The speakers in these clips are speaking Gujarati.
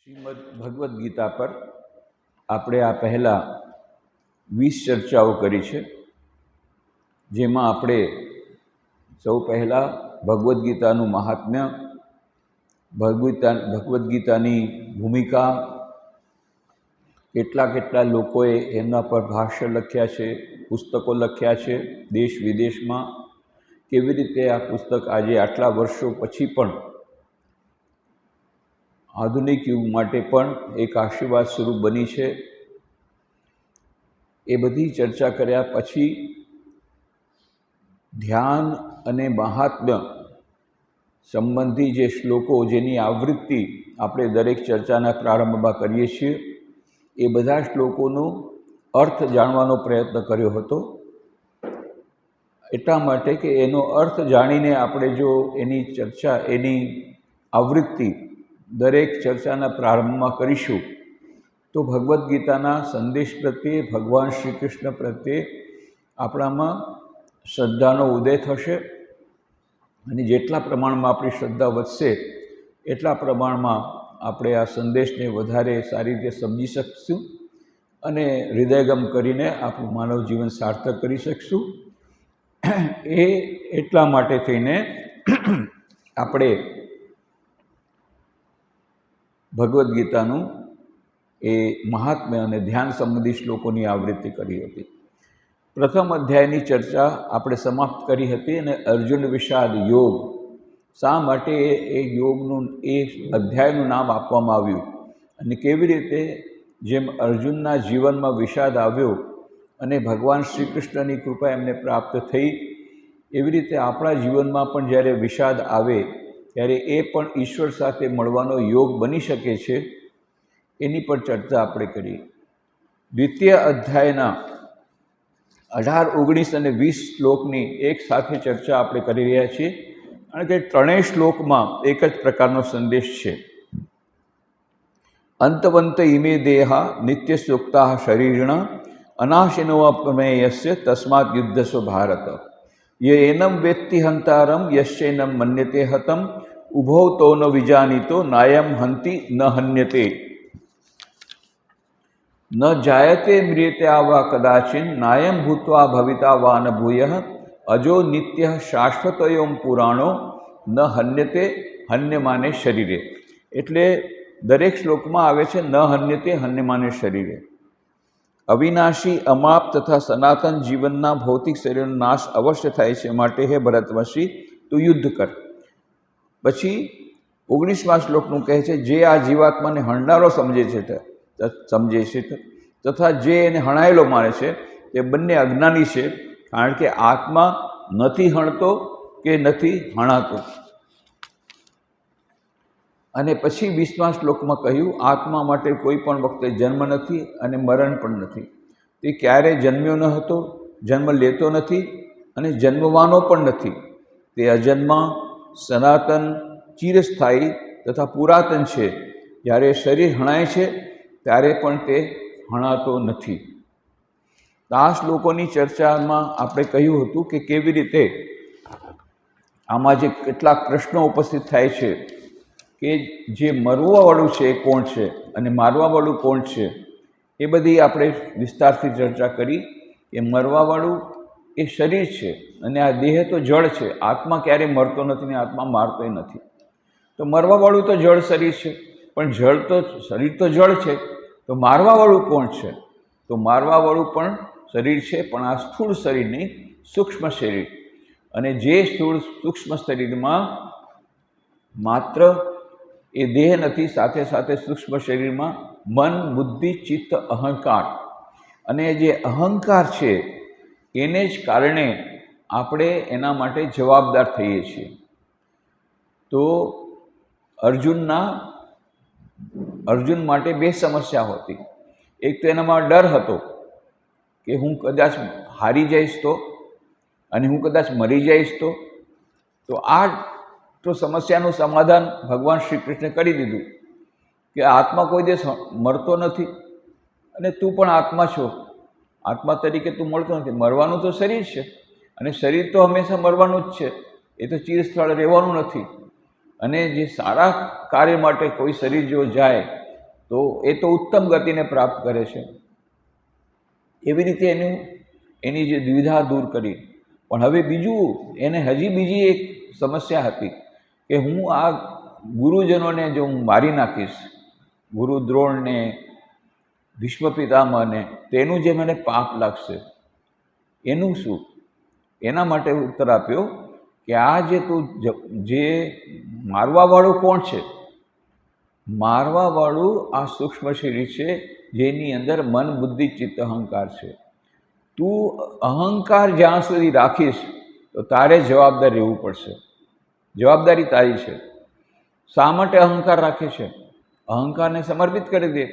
શ્રીમદ ભગવદ્ ગીતા પર આપણે આ પહેલાં 20 ચર્ચાઓ કરી છે, જેમાં આપણે સૌ પહેલાં ભગવદ્ ગીતાનું મહાત્મ્ય, ભગવદ્ ગીતાની ભૂમિકા, કેટલા લોકોએ એમના પર ભાષ્ય લખ્યા છે, પુસ્તકો લખ્યા છે, દેશ વિદેશમાં કેવી રીતે આ પુસ્તક આજે આટલા વર્ષો પછી પણ આધુનિક યુગ માટે પણ એક આશીર્વાદ સ્વરૂપ બની છે, એ બધી ચર્ચા કર્યા પછી ધ્યાન અને મહાત્મ્ય સંબંધી જે શ્લોકો, જેની આવૃત્તિ આપણે દરેક ચર્ચાના પ્રારંભમાં કરીએ છીએ, એ બધા શ્લોકોનો અર્થ જાણવાનો પ્રયત્ન કર્યો હતો. એટલા માટે કે એનો અર્થ જાણીને આપણે જો એની ચર્ચા, એની આવૃત્તિ દરેક ચર્ચાના પ્રારંભમાં કરીશું તો ભગવદ્ ગીતાના સંદેશ પ્રત્યે, ભગવાન શ્રી કૃષ્ણ પ્રત્યે આપણામાં શ્રદ્ધાનો ઉદય થશે, અને જેટલા પ્રમાણમાં આપણી શ્રદ્ધા વધશે એટલા પ્રમાણમાં આપણે આ સંદેશને વધારે સારી રીતે સમજી શકશું અને હૃદયગમ કરીને આપણું માનવ જીવન સાર્થક કરી શકશું. એટલા માટે થઈને આપણે ભગવદ્ ગીતાનું એ મહાત્મ્ય અને ધ્યાન સંબંધી શ્લોકોની આવૃત્તિ કરી હતી. પ્રથમ અધ્યાયની ચર્ચા આપણે સમાપ્ત કરી હતી, અને અર્જુન વિષાદ યોગ, શા માટે એ યોગનું, એ અધ્યાયનું નામ આપવામાં આવ્યું, અને કેવી રીતે જેમ અર્જુનના જીવનમાં વિષાદ આવ્યો અને ભગવાન શ્રી કૃષ્ણની કૃપા એમને પ્રાપ્ત થઈ, એવી રીતે આપણા જીવનમાં પણ જ્યારે વિષાદ આવે ત્યારે એ પણ ઈશ્વર સાથે મળવાનો યોગ બની શકે છે, એની પર ચર્ચા આપણે કરી. દ્વિતીય અધ્યાયના 18, 19 અને 20 શ્લોકની એક સાથે ચર્ચા આપણે કરી રહ્યા છીએ, કારણ કે ત્રણેય શ્લોકમાં એક જ પ્રકારનો સંદેશ છે. અંતવંત ઇમે દેહા નિત્ય સુક્તા શરીરણ અનાશિનોવા પ્રમેયસ્ય તસ્માત યુદ્ધસ્વ ભારત ય એનમ વેત્તિ હંતારમ યશ્ચૈનમ મન્યતે હતમ ઉભો તો ન વિજાનીતો નાયમ હંતિ ન હન્યતે ન જાયતે મ્રિયતે આવા કદાચિન નાયમ ભૂત્વા ભવિતા વા ન ભૂય અજો નિત્ય શાશ્વતયોમ પુરાણો ન હન્યતે હન્યમાને શરીરે. એટલે દરેક શ્લોકમાં આવે છે ન હન્યતે હન્યમાને શરીરે. અવિનાશી, અમાપ તથા સનાતન જીવનના ભૌતિક શરીરનો નાશ અવશ્ય થાય છે, માટે હે ભરતવંશી તું યુદ્ધ કર. પછી 19મા શ્લોકનું કહે છે, જે આ જીવાત્માને હણનારો સમજે છે તથા જે એને હણાયેલો માને છે તે બંને અજ્ઞાની છે, કારણ કે આત્મા નથી હણતો કે નથી હણાતો. અને પછી 20મા શ્લોકમાં કહ્યું, આત્મા માટે કોઈ પણ વખતે જન્મ નથી અને મરણ પણ નથી. તે ક્યારેય જન્મ્યો ન હતો, જન્મ લેતો નથી અને જન્મવાનો પણ નથી. તે અજન્મા, સનાતન, ચિરસ્થાયી તથા પુરાતન છે. જ્યારે શરીર હણાય છે ત્યારે પણ તે હણાતો નથી. આ શ્લોકોની ચર્ચામાં આપણે કહ્યું હતું કે કેવી રીતે આમાં જે કેટલાક પ્રશ્નો ઉપસ્થિત થાય છે કે જે મરવાવાળું છે એ કોણ છે અને મારવાવાળું કોણ છે, એ બધી આપણે વિસ્તારથી ચર્ચા કરી. કે મરવાવાળું એ શરીર છે અને આ દેહ તો જળ છે. આત્મા ક્યારેય મરતો નથી ને આત્મા મારતોય નથી. તો મરવાવાળું તો જળ શરીર છે, પણ શરીર તો જળ છે, તો મારવાવાળું કોણ છે? તો મારવાવાળું પણ શરીર છે, પણ આ સ્થૂળ શરીર નહીં, સૂક્ષ્મ શરીર. અને જે સ્થૂળ સૂક્ષ્મ શરીરમાં માત્ર એ દેહ નથી, સાથે સાથે સૂક્ષ્મ શરીરમાં મન, બુદ્ધિ, ચિત્ત, અહંકાર, અને જે અહંકાર છે એને જ કારણે આપણે એના માટે જવાબદાર થઈએ છીએ. તો અર્જુન માટે બે સમસ્યા હતી. એક તો એનામાં ડર હતો કે હું કદાચ હારી જઈશ તો, અને હું કદાચ મરી જઈશ તો આ તો સમસ્યાનું સમાધાન ભગવાન શ્રી કૃષ્ણે કરી દીધું કે આત્મા કોઈ દિવસ મરતો નથી અને તું પણ આત્મા છો. આત્મા તરીકે તું મળતો નથી. મરવાનું તો શરીર છે, અને શરીર તો હંમેશા મરવાનું જ છે, એ તો ચિરસ્થળ રહેવાનું નથી. અને જે સારા કાર્ય માટે કોઈ શરીર જો જાય તો એ તો ઉત્તમ ગતિને પ્રાપ્ત કરે છે. એવી રીતે એની જે દ્વિધા દૂર કરી. પણ હવે બીજું એને હજી બીજી એક સમસ્યા હતી કે હું આ ગુરુજનોને જો હું મારી નાખીશ, ગુરુ દ્રોણને, ભીષ્મ પિતામહને, તેનું જે મને પાપ લાગશે એનું શું? એના માટે ઉત્તર આપ્યો કે આ જે તું જે મારવાવાળું કોણ છે? મારવાવાળું આ સૂક્ષ્મ શરીર છે, જેની અંદર મન, બુદ્ધિ, ચિત્ત, અહંકાર છે. તું અહંકાર જ્યાં સુધી રાખીશ તો તારે જવાબદાર રહેવું પડશે. જવાબદારી તારી છે. શા માટે અહંકાર રાખે છે? અહંકારને સમર્પિત કરી દે.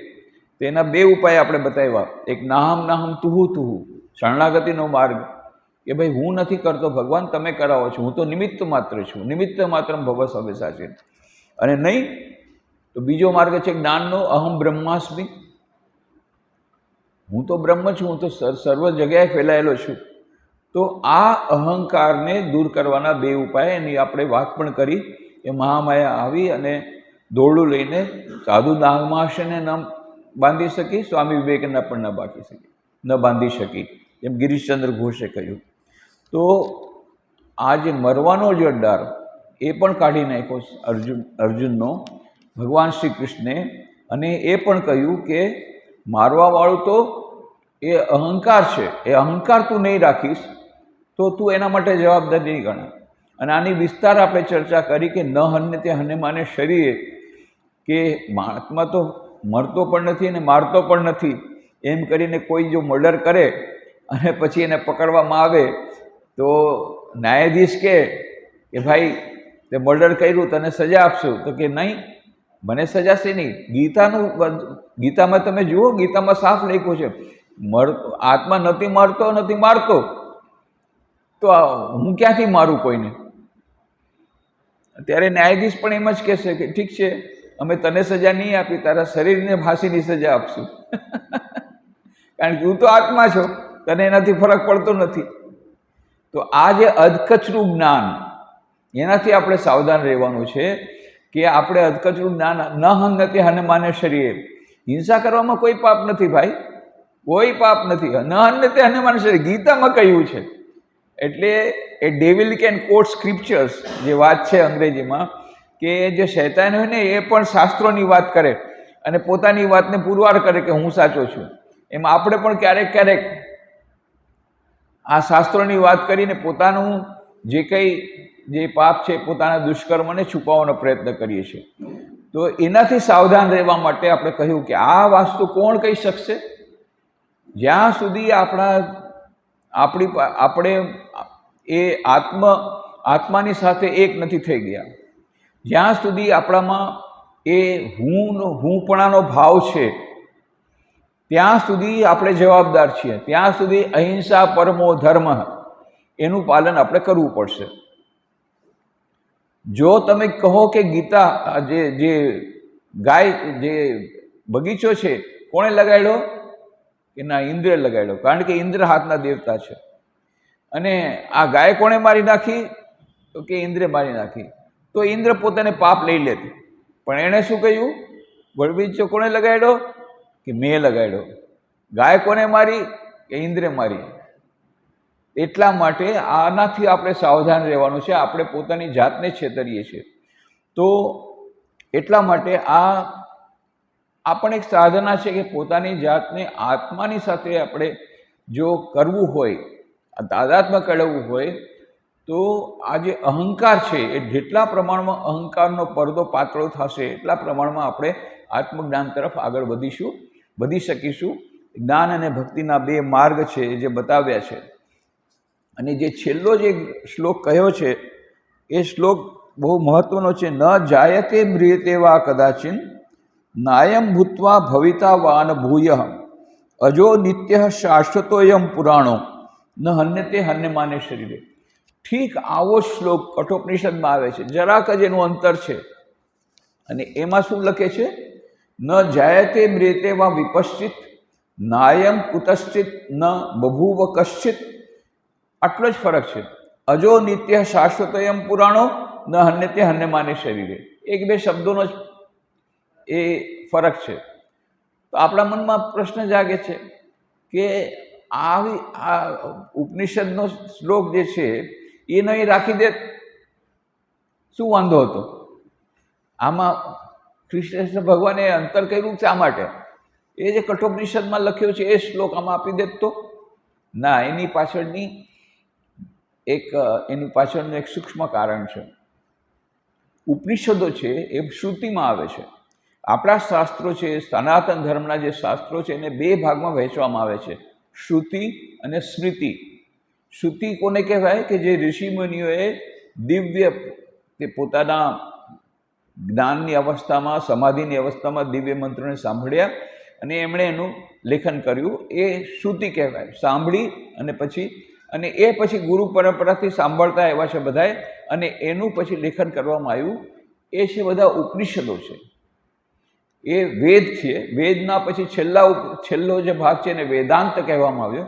તેના બે ઉપાય આપણે બતાવ્યા. એક નાહમ નાહમ તુહુ તુહુ, શરણાગતિનો માર્ગ, કે ભાઈ હું નથી કરતો, ભગવાન તમે કરાવો છો, હું તો નિમિત્ત માત્ર છું. નિમિત્ત માત્ર ભવ સવેસા છે. અને નહીં તો બીજો માર્ગ છે જ્ઞાનનો, અહમ બ્રહ્માસ્મિ, હું તો બ્રહ્મ છું, હું તો સર્વ જગ્યાએ ફેલાયેલો છું. તો આ અહંકારને દૂર કરવાના બે ઉપાય, એની આપણે વાત પણ કરી કે મહામાયા આવી અને દોરડું લઈને સાધુ નાગમાશને ન બાંધી શકી, સ્વામી વિવેકાનંદ પણ ન બાંધી શકી, એમ ગિરીશચંદ્ર ઘોષે કહ્યું. તો આ જે મરવાનો જે ડર એ પણ કાઢી નાખ્યો અર્જુનનો ભગવાન શ્રી કૃષ્ણે. અને એ પણ કહ્યું કે મારવાવાળું તો એ અહંકાર છે, એ અહંકાર તું નહીં રાખીશ તો તું એના માટે જવાબદાર નહીં ગણાય. અને આની વિસ્તાર આપણે ચર્ચા કરી કે ન હન્ને તે હન્યમાને શરીરે, કે મહાત્મા તો મરતો પણ નથી અને મારતો પણ નથી, એમ કરીને કોઈ જો મર્ડર કરે અને પછી એને પકડવામાં આવે તો ન્યાયાધીશ કે ભાઈ તે મર્ડર કર્યું, તને સજા આપશું, તો કે નહીં, મને સજા છે નહીં. ગીતામાં તમે જુઓ, ગીતામાં સાફ લખ્યું છે આત્મા નથી મારતો, તો હું ક્યાંથી મારું કોઈને? ત્યારે ન્યાયાધીશ પણ એમ જ કહેશે કે ઠીક છે, અમે તને સજા નહીં આપી, તારા શરીરને ફાંસીની સજા આપશું. કારણ કે તું તો આત્મા છો, તને એનાથી ફરક પડતો નથી. તો આ જે અધકચરું જ્ઞાન, એનાથી આપણે સાવધાન રહેવાનું છે કે આપણે અધકચરું જ્ઞાન, ન હન્નતે હન્યમાને શરીરે, હિંસા કરવામાં કોઈ પાપ નથી ભાઈ, કોઈ પાપ નથી. ન હન્નતે હન્યમાને શરીરે ગીતામાં કહ્યું છે. એટલે એ ડેવિલ કેન કોટ સ્ક્રિપ્ચર્સ જે વાત છે અંગ્રેજીમાં, કે જે શૈતાન હોય ને એ પણ શાસ્ત્રોની વાત કરે અને પોતાની વાતને પુરવાર કરે કે હું સાચો છું. એમ આપણે પણ ક્યારેક ક્યારેક આ શાસ્ત્રોની વાત કરીને પોતાનું જે કંઈ જે પાપ છે, પોતાના દુષ્કર્મને છુપાવવાનો પ્રયત્ન કરીએ છીએ. તો એનાથી સાવધાન રહેવા માટે આપણે કહ્યું કે આ વાસ્તુ કોણ કહી શકશે? જ્યાં સુધી આપણે એ આત્માની સાથે એક નથી થઈ ગયા, જ્યાં સુધી આપણામાં એ હુંપણાનો ભાવ છે, ત્યાં સુધી આપણે જવાબદાર છીએ. ત્યાં સુધી અહિંસા પરમો ધર્મ, એનું પાલન આપણે કરવું પડશે. જો તમે કહો કે ગીતા જે ગાય જે બગીચો છે કોણે લગાડ્યો? કે ના, ઇન્દ્રે લગાડ્યો, કારણ કે ઇન્દ્ર હાથના દેવતા છે. અને આ ગાય કોણે મારી નાખી? તો કે ઇન્દ્રે મારી નાખી. તો ઇન્દ્ર પોતાને પાપ લઈ લેતી, પણ એણે શું કહ્યું? બગીચો કોણે લગાડ્યો? કે મેં લગાડ્યો. ગાય કોને મારી? કે ઇન્દ્રે મારી. એટલા માટે આનાથી આપણે સાવધાન રહેવાનું છે. આપણે પોતાની જાતને છેતરીએ છીએ. તો એટલા માટે આ પણ એક સાધના છે કે પોતાની જાતને આત્માની સાથે આપણે જો કરવું હોય, તાદાત્મ્ય કળવવું હોય, તો આ જે અહંકાર છે એ જેટલા પ્રમાણમાં અહંકારનો પડદો પાતળો થશે એટલા પ્રમાણમાં આપણે આત્મજ્ઞાન તરફ આગળ વધી શકીશું. જ્ઞાન અને ભક્તિના બે માર્ગ છે જે બતાવ્યા છે. અને જે છેલ્લો જે શ્લોક કહ્યો છે એ શ્લોક બહુ મહત્વનો છે. ન જાયતે મ્રિયતે વા કદાચિન નાયમ ભૂત્વા ભવિતા વાન ભૂય અજો નિત્ય શાશ્વતોયમ પુરાણો ન હન્યતે હન્યમાને શરીરે. ઠીક આવો શ્લોક કઠોપનિષદમાં આવે છે, જરાક જ એનું અંતર છે. અને એમાં શું લખે છે? ન જાયતે મ્રિયતે વા વિપશ્ચિત નાયમ કુતશ્ચિત ન બભૂવ કશ્ચિત. આટલો જ ફરક છે. અજો નિત્ય શાશ્વતોયમ પુરાણો ન હન્યતે હન્યમાને શરીરે. એક બે શબ્દોનો જ એ ફરક છે. તો આપણા મનમાં પ્રશ્ન જાગે છે કે આ ઉપનિષદનો શ્લોક જે છે એ નહીં રાખી દે શું વાંધો હતો? આમાં કૃષ્ણ ભગવાને અંતર કર્યું શા માટે? એ જે કઠોપનિષદમાં લખ્યો છે એ શ્લોક આમાં આપી દેત તો ના, એની પાછળનું એક સૂક્ષ્મ કારણ છે. ઉપનિષદો છે એ શ્રુતિમાં આવે છે. આપણા શાસ્ત્રો છે, સનાતન ધર્મના જે શાસ્ત્રો છે એને બે ભાગમાં વહેંચવામાં આવે છે, શ્રુતિ અને સ્મૃતિ. શ્રુતિ કોને કહેવાય? કે જે ઋષિમુનિઓએ દિવ્ય તે પોતાના જ્ઞાનની અવસ્થામાં, સમાધિની અવસ્થામાં દિવ્ય મંત્રોને સાંભળ્યા અને એમણે એનું લેખન કર્યું, એ શ્રુતિ કહેવાય. સાંભળી અને એ પછી ગુરુ પરંપરાથી સાંભળતા આવ્યા છે બધાએ, અને એનું પછી લેખન કરવામાં આવ્યું. એ છે બધા ઉપનિષદો છે. એ વેદ છે. વેદના પછી છેલ્લો જે ભાગ છે એને વેદાંત કહેવામાં આવ્યો,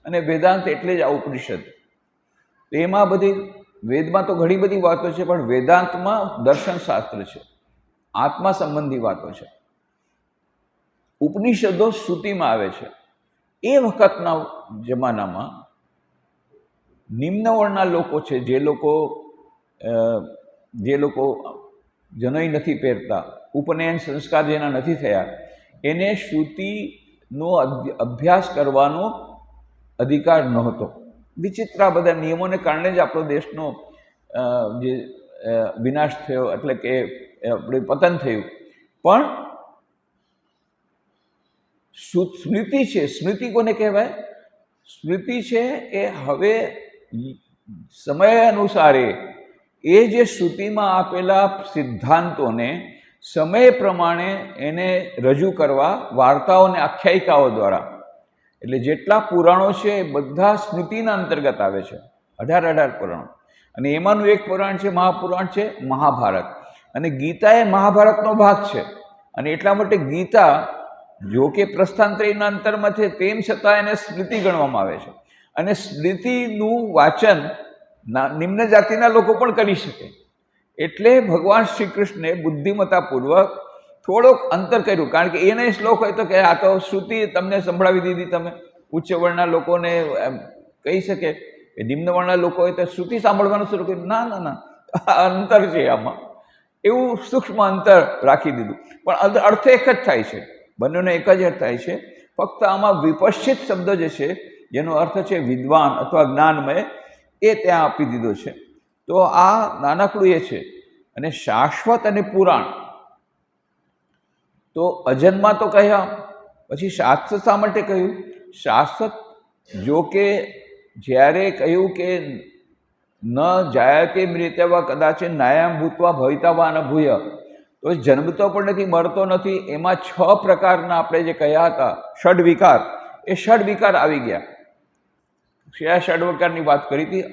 અને વેદાંત એટલે જ આ ઉપનિષદ. એમાં બધી વેદમાં તો ઘણી બધી વાતો છે, પણ વેદાંતમાં દર્શનશાસ્ત્ર છે, આત્મા સંબંધી વાતો છે. ઉપનિષદો શ્રુતિમાં આવે છે. એ વખતના જમાનામાં નિમ્ન વર્ણના લોકો છે, જે લોકો જનોઈ નથી પહેરતા, ઉપનયન સંસ્કાર જેના નથી થયા, એને શ્રુતિનો અભ્યાસ કરવાનો અધિકાર નહોતો. વિચિત્ર બધા નિયમોને કારણે જ આપણો દેશનો જે વિનાશ થયો, એટલે કે આપણે પતન થયું. પણ સ્મૃતિ છે. સ્મૃતિ કોને કહેવાય? સ્મૃતિ છે એ હવે સમય અનુસારે એ જે શ્રુતિમાં આપેલા સિદ્ધાંતોને સમય પ્રમાણે એને રજૂ કરવા વાર્તાઓને આખ્યાયિકાઓ દ્વારા, એટલે જેટલા પુરાણો છે એ બધા સ્મૃતિના અંતર્ગત આવે છે, 18 પુરાણો. અને એમાંનું એક પુરાણ છે, મહાપુરાણ છે, મહાભારત. અને ગીતા એ મહાભારતનો ભાગ છે. અને એટલા માટે ગીતા જો કે પ્રસ્થાનત્રયના અંતરમાં છે, તેમ છતાં એને સ્મૃતિ ગણવામાં આવે છે. અને સ્મૃતિનું વાંચન નિમ્ન જાતિના લોકો પણ કરી શકે. એટલે ભગવાન શ્રી કૃષ્ણે બુદ્ધિમત્તાપૂર્વક થોડોક અંતર કર્યું, કારણ કે એને શ્લોક હોય તો કે આ તો શ્રુતિ તમને સંભળાવી દીધી. તમે ઉચ્ચ વર્ણના લોકોને કહી શકે કે નિમ્ન વર્ણના લોકો હોય તો શ્રુતિ સાંભળવાનું શરૂ કર્યું. ના, અંતર છે આમાં, એવું સૂક્ષ્મ અંતર રાખી દીધું. પણ અર્થ એક જ થાય છે, બંનેનો એક જ અર્થ થાય છે. ફક્ત આમાં વિપશ્ચિત શબ્દ જે છે, જેનો અર્થ છે વિદ્વાન અથવા જ્ઞાનમય, એ ત્યાં આપી દીધો છે. તો આ નાનકડું એ છે. અને શાશ્વત અને પુરાણ તો અજન્મા તો કહ્યા, પછી શાશ્વત શા માટે કહ્યું? શાશ્વત જો કે જ્યારે કહ્યું કે ન જાયતે મૃત્યવા કદાચ નાયામ ભૂતવા ભવિતાવા ન ભૂય, તો જન્મતો પણ નથી, મરતો નથી. એમાં 6 પ્રકારના આપણે જે કહ્યા હતા ષડવિકાર, એ ષડવિકાર આવી ગયા. કયા ષડવિકારની વાત કરી હતી?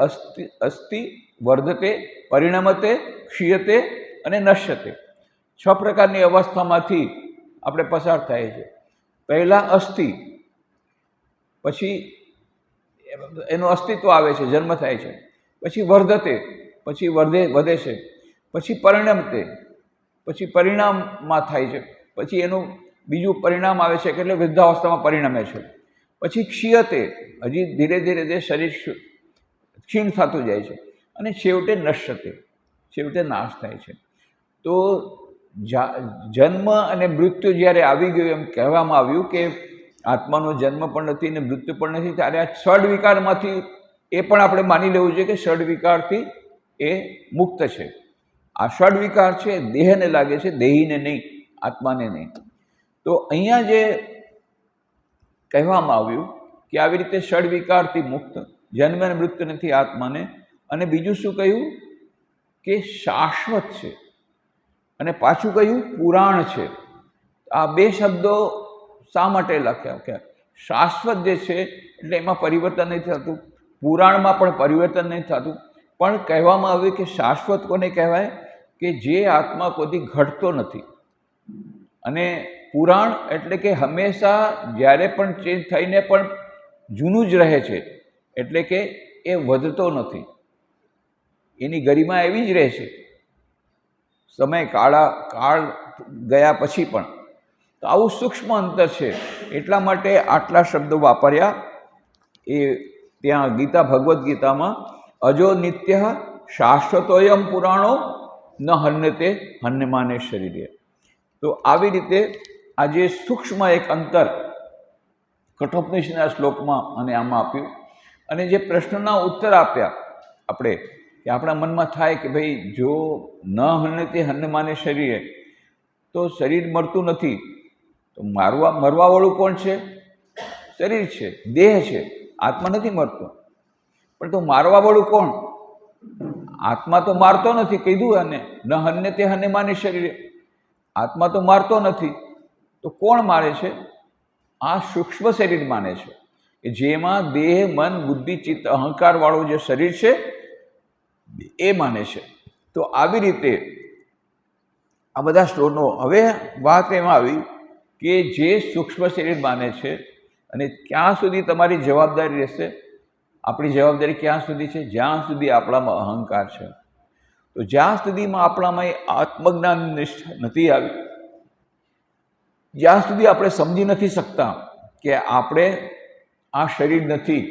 અસ્થિ, વર્ધતે, પરિણમતે, ક્ષીયતે અને નશ્યતે. 6 પ્રકારની અવસ્થામાંથી આપણે પસાર થાય છે. પહેલાં અસ્થિ, પછી એનું અસ્તિત્વ આવે છે, જન્મ થાય છે. પછી વર્ધતે, પછી વધે છે. પછી પરિણમતે, પછી પરિણામમાં થાય છે. પછી એનું બીજું પરિણામ આવે છે, એટલે વૃદ્ધાવસ્થામાં પરિણમે છે. પછી ક્ષીયતે, હજી ધીરે ધીરે શરીર ક્ષીણ થતું જાય છે. અને છેવટે નશ્યતે, છેવટે નાશ થાય છે. તો જન્મ અને મૃત્યુ જ્યારે આવી ગયું, એમ કહેવામાં આવ્યું કે આત્માનો જન્મ પણ નથી ને મૃત્યુ પણ નથી, ત્યારે આ ષડવિકારમાંથી એ પણ આપણે માની લેવું જોઈએ કે ષડવિકારથી એ મુક્ત છે. આ ષડવિકાર છે દેહને લાગે છે, દેહીને નહીં, આત્માને નહીં. તો અહીંયા જે કહેવામાં આવ્યું કે આવી રીતે ષડવિકારથી મુક્ત, જન્મ અને મૃત્યુ નથી આત્માને. અને બીજું શું કહ્યું? કે શાશ્વત છે. અને પાછું કહ્યું પુરાણ છે. આ 2 શબ્દો શા માટે લખ્યા? કે શાશ્વત જે છે એટલે એમાં પરિવર્તન નથી થતું, પુરાણમાં પણ પરિવર્તન નથી થતું. પણ કહેવામાં આવ્યું કે શાશ્વત કોને કહેવાય? કે જે આત્મા કોઈથી ઘટતો નથી. અને પુરાણ એટલે કે હંમેશા જ્યારે પણ ચેન્જ થઈને પણ જૂનું જ રહે છે, એટલે કે એ વધતો નથી, એની ગરિમા એવી જ રહે છે સમય કાળ ગયા પછી પણ. તો આવું સૂક્ષ્મ અંતર છે. એટલા માટે આટલા શબ્દો વાપર્યા. એ ત્યાં ગીતા ભગવદ્ ગીતામાં અજો નિત્ય શાશ્વતોયમ પુરાણો ન હન્યતે હન્યમાને શરીરે. તો આવી રીતે આ જે સૂક્ષ્મ એક અંતર કઠોપનિષદના શ્લોકમાં અને આમાં આપ્યું. અને જે પ્રશ્નના ઉત્તર આપ્યા આપણે, કે આપણા મનમાં થાય કે ભાઈ જો ન હન્યતે હન્યમાને શરીરે, તો શરીર મળતું નથી, તો મરવાવાળું કોણ છે? શરીર છે, દેહ છે, આત્મા નથી મરતો. પણ તો મારવાવાળું કોણ? આત્મા તો મારતો નથી. કીધું અને ન હન્યતે હન્યમાને શરીરે, આત્મા તો મારતો નથી. તો કોણ મારે છે? આ સૂક્ષ્મ શરીર માને છે, કે જેમાં દેહ, મન, બુદ્ધિ, ચિત્ત, અહંકારવાળું જે શરીર છે એ માને છે. તો આવી રીતે આ બધા શ્લોકો. હવે વાત એમાં આવી કે જે સૂક્ષ્મ શરીર માને છે, અને ક્યાં સુધી તમારી જવાબદારી રહેશે? આપણી જવાબદારી ક્યાં સુધી છે? જ્યાં સુધી આપણામાં અહંકાર છે. તો જ્યાં સુધીમાં આપણામાં આત્મજ્ઞાન નિષ્ઠા નથી આવી, જ્યાં સુધી આપણે સમજી નથી શકતા કે આપણે આ શરીર નથી,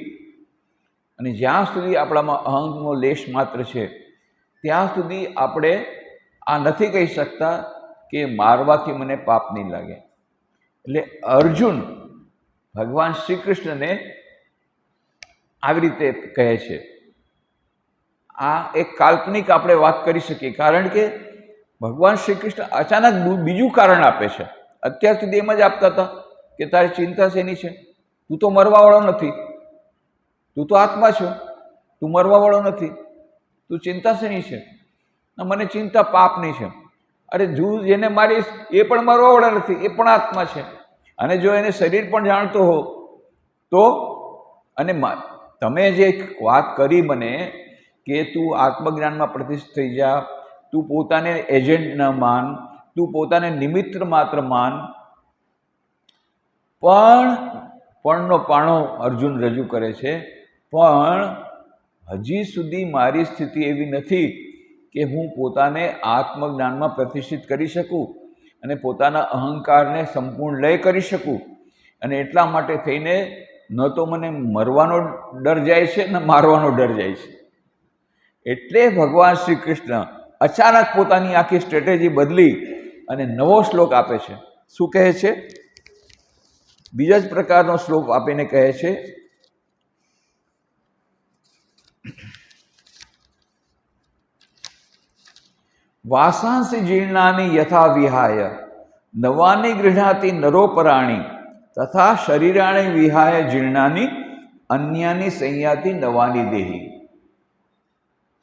અને જ્યાં સુધી આપણામાં અહંનો લેશ માત્ર છે, ત્યાં સુધી આપણે આ નથી કહી શકતા કે મારવાથી મને પાપ નહીં લાગે. એટલે અર્જુન ભગવાન શ્રી કૃષ્ણને આવી રીતે કહે છે. આ એક કાલ્પનિક આપણે વાત કરી શકીએ, કારણ કે ભગવાન શ્રી કૃષ્ણ અચાનક બીજું કારણ આપે છે. અત્યાર સુધી એમ જ આપતા હતા કે તારી ચિંતા શેની છે? તું તો મરવાવાળો નથી, તું તો આત્મા છો, તું મરવાવાળો નથી, તું ચિંતા શેની છે? મને ચિંતા પાપની છે. અરે જેને મારીશ એ પણ મરવાવાળા નથી, એ પણ આત્મા છે. અને જો એને શરીર પણ જાણતો હો તો, અને તમે જે વાત કરી મને કે તું આત્મજ્ઞાનમાં પ્રતિષ્ઠિત થઈ જા, તું પોતાને એજન્ટ ન માન, તું પોતાને નિમિત્ત માત્ર માન, પણનો પાણો અર્જુન રજૂ કરે છે. પણ હજી સુધી મારી સ્થિતિ એવી નથી કે હું પોતાને આત્મજ્ઞાનમાં પ્રતિષ્ઠિત કરી શકું અને પોતાના અહંકારને સંપૂર્ણ લય કરી શકું. અને એટલા માટે થઈને ન તો મને મરવાનો ડર જાય છે, ન મારવાનો ડર જાય છે. એટલે ભગવાન શ્રી કૃષ્ણ અચાનક પોતાની આખી સ્ટ્રેટેજી બદલી અને નવો શ્લોક આપે છે. શું કહે છે? બીજા જ પ્રકારનો શ્લોક આપીને કહે છે, વાસાંસી જીર્ણાની યથા વિહાય નવાની ગૃહ્ણાતિ નરોપરાણી તથા શરીરાણી વિહાય જીર્ણાની અન્યાની સંયાતિ નવાની દેહી.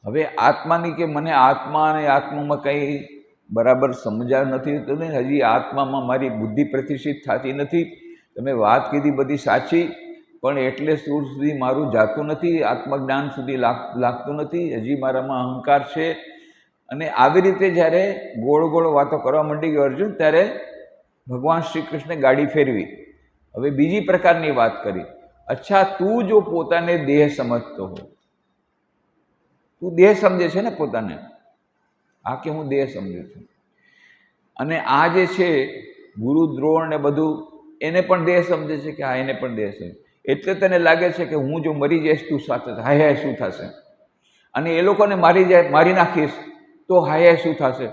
હવે આત્માની કે મને આત્મા અને આત્મામાં કંઈ બરાબર સમજાવ નથી તો ને, હજી આત્મામાં મારી બુદ્ધિ પ્રતિષ્ઠિત થતી નથી. તમે વાત કીધી બધી સાચી, પણ એટલે સુધી મારું જાતું નથી, આત્મજ્ઞાન સુધી લાગતું નથી, હજી મારામાં અહંકાર છે. અને આવી રીતે જ્યારે ગોળ ગોળ વાતો કરવા માંડી ગયો અર્જુન, ત્યારે ભગવાન શ્રી કૃષ્ણે ગાડી ફેરવી. હવે બીજી પ્રકારની વાત કરી. અચ્છા, તું જો પોતાને દેહ સમજતો હો, તું દેહ સમજે છે ને પોતાને, આ કે હું દેહ સમજું છું, અને આ જે છે ગુરુ દ્રોણ ને બધું, એને પણ દેહ સમજે છે કે હા, એને પણ દેહ સમજે. એટલે તને લાગે છે કે હું જો મરી જઈશ તું સાથે હાય હાય શું થશે, અને એ લોકોને મારી નાખીશ તો હાય શું થશે.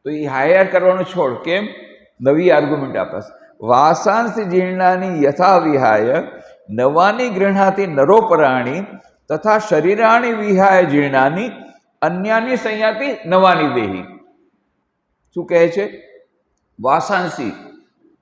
તો એ હાયર કરવાનું છોડ. કેમ? નવી આર્ગ્યુમેન્ટ આપે. વાસાંસી જીર્ણાની યથા વિહાય નવાની ગૃહ્ણાતિ નરોપરાણી તથા શરીરાણી વિહાય જીર્ણાની અન્યાની સંયાતિ નવાની દેહી. શું કહે છે? વાસાંસી.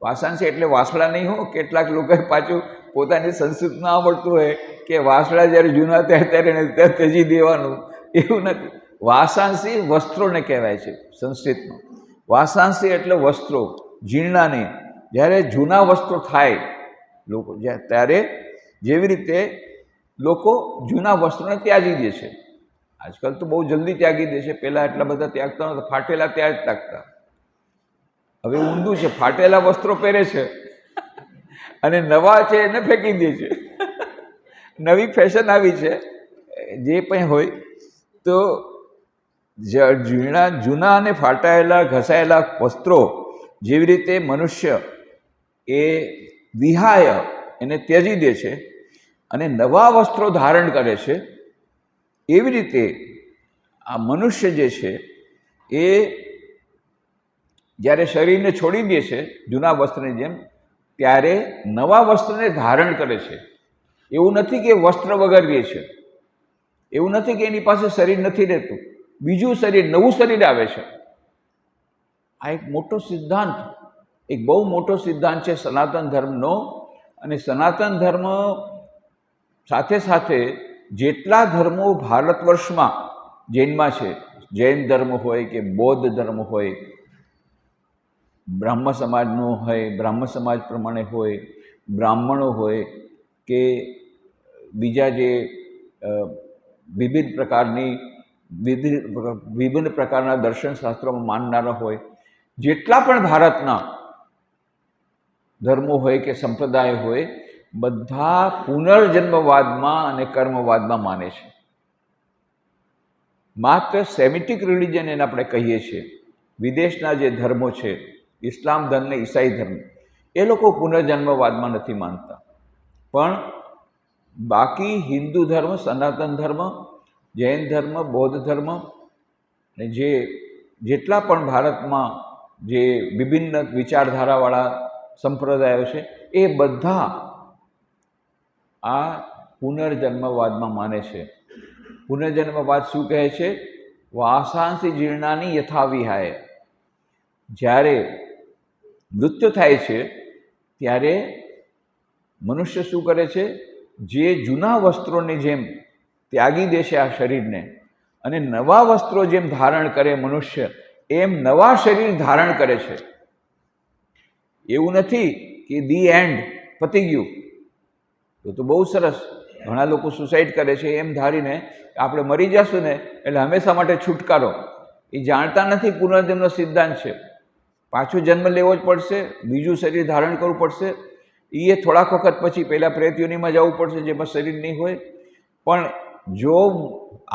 વાસાંસી એટલે વાસળા નહીં હો. કેટલાક લોકો પાછું પોતાની સંસ્કૃત ના આવડતું હોય કે વાસળા જ્યારે જૂના થાય ત્યારે ત્યજી દેવાનું, એવું નથી. વાસાંસી વસ્ત્રોને કહેવાય છે સંસ્કૃતમાં. વાસાંસી એટલે વસ્ત્રો. જીર્ણાની, જ્યારે જૂના વસ્ત્રો થાય લોકો ત્યારે જેવી રીતે લોકો જૂના વસ્ત્રોને ત્યાગી દે છે. આજકાલ તો બહુ જલ્દી ત્યાગી દે છે, પહેલાં એટલા બધા ત્યાગતા નહોતા, ફાટેલા ત્યાં જ ત્યાગતા. હવે ઊંધું છે, ફાટેલા વસ્ત્રો પહેરે છે અને નવા છે એને ફેંકી દે છે. નવી ફેશન આવી છે, જે પણ હોય. તો જૂના અને ફાટાયેલા ઘસાયેલા વસ્ત્રો જેવી રીતે મનુષ્ય એ વિહાય એને ત્યજી દે છે અને નવા વસ્ત્રો ધારણ કરે છે, એવી રીતે આ મનુષ્ય જે છે એ જ્યારે શરીરને છોડી દે છે જૂના વસ્ત્રની જેમ, ત્યારે નવા વસ્ત્રને ધારણ કરે છે. એવું નથી કે વસ્ત્ર વગર રહે છે, એવું નથી કે એની પાસે શરીર નથી રહેતું, બીજું શરીર, નવું શરીર આવે છે. આ એક મોટો સિદ્ધાંત, એક બહુ મોટો સિદ્ધાંત છે સનાતન ધર્મનો. અને સનાતન ધર્મ સાથે સાથે જેટલા ધર્મો ભારત વર્ષમાં જૈનમાં છે, જૈન ધર્મ હોય કે બૌદ્ધ ધર્મ હોય, બ્રાહ્મ સમાજનો હોય, બ્રાહ્મ સમાજ પ્રમાણે હોય, બ્રાહ્મણો હોય કે બીજા જે વિભિન્ન પ્રકારના દર્શનશાસ્ત્રોમાં માનનારા હોય, જેટલા પણ ભારતના ધર્મો હોય કે સંપ્રદાય હોય, બધા પુનર્જન્મવાદમાં અને કર્મવાદમાં માને છે. માત્ર સેમિટિક રિલિજન એને આપણે કહીએ છીએ, વિદેશના જે ધર્મો છે, ઇસ્લામ ધર્મ ને ઈસાઈ ધર્મ, એ લોકો પુનર્જન્મવાદમાં નથી માનતા. પણ બાકી હિન્દુ ધર્મ, સનાતન ધર્મ, જૈન ધર્મ, બૌદ્ધ ધર્મ ને જેટલા પણ ભારતમાં જે વિભિન્ન વિચારધારાવાળા સંપ્રદાયો છે, એ બધા આ પુનર્જન્મવાદમાં માને છે. પુનર્જન્મવાદ શું કહે છે? વાસાંસી જીર્ણાની યથા વિહાય. જ્યારે મૃત્યુ થાય છે ત્યારે મનુષ્ય શું કરે છે? જે જૂના વસ્ત્રોની જેમ ત્યાગી દે છે આ શરીરને, અને નવા વસ્ત્રો જેમ ધારણ કરે મનુષ્ય, એમ નવા શરીર ધારણ કરે છે. એવું નથી કે ધી એન્ડ, પતી ગયું. તો બહુ સરસ. ઘણા લોકો સુસાઇડ કરે છે એમ ધારીને આપણે મરી જશું ને એટલે હંમેશા માટે છુટકારો. એ જાણતા નથી પુનર્જન્મનો સિદ્ધાંત છે. પાછો જન્મ લેવો જ પડશે, બીજું શરીર ધારણ કરવું પડશે. એ થોડાક વખત પછી પહેલાં પ્રેતયોનીમાં જવું પડશે, જેમાં શરીર નહીં હોય. પણ જો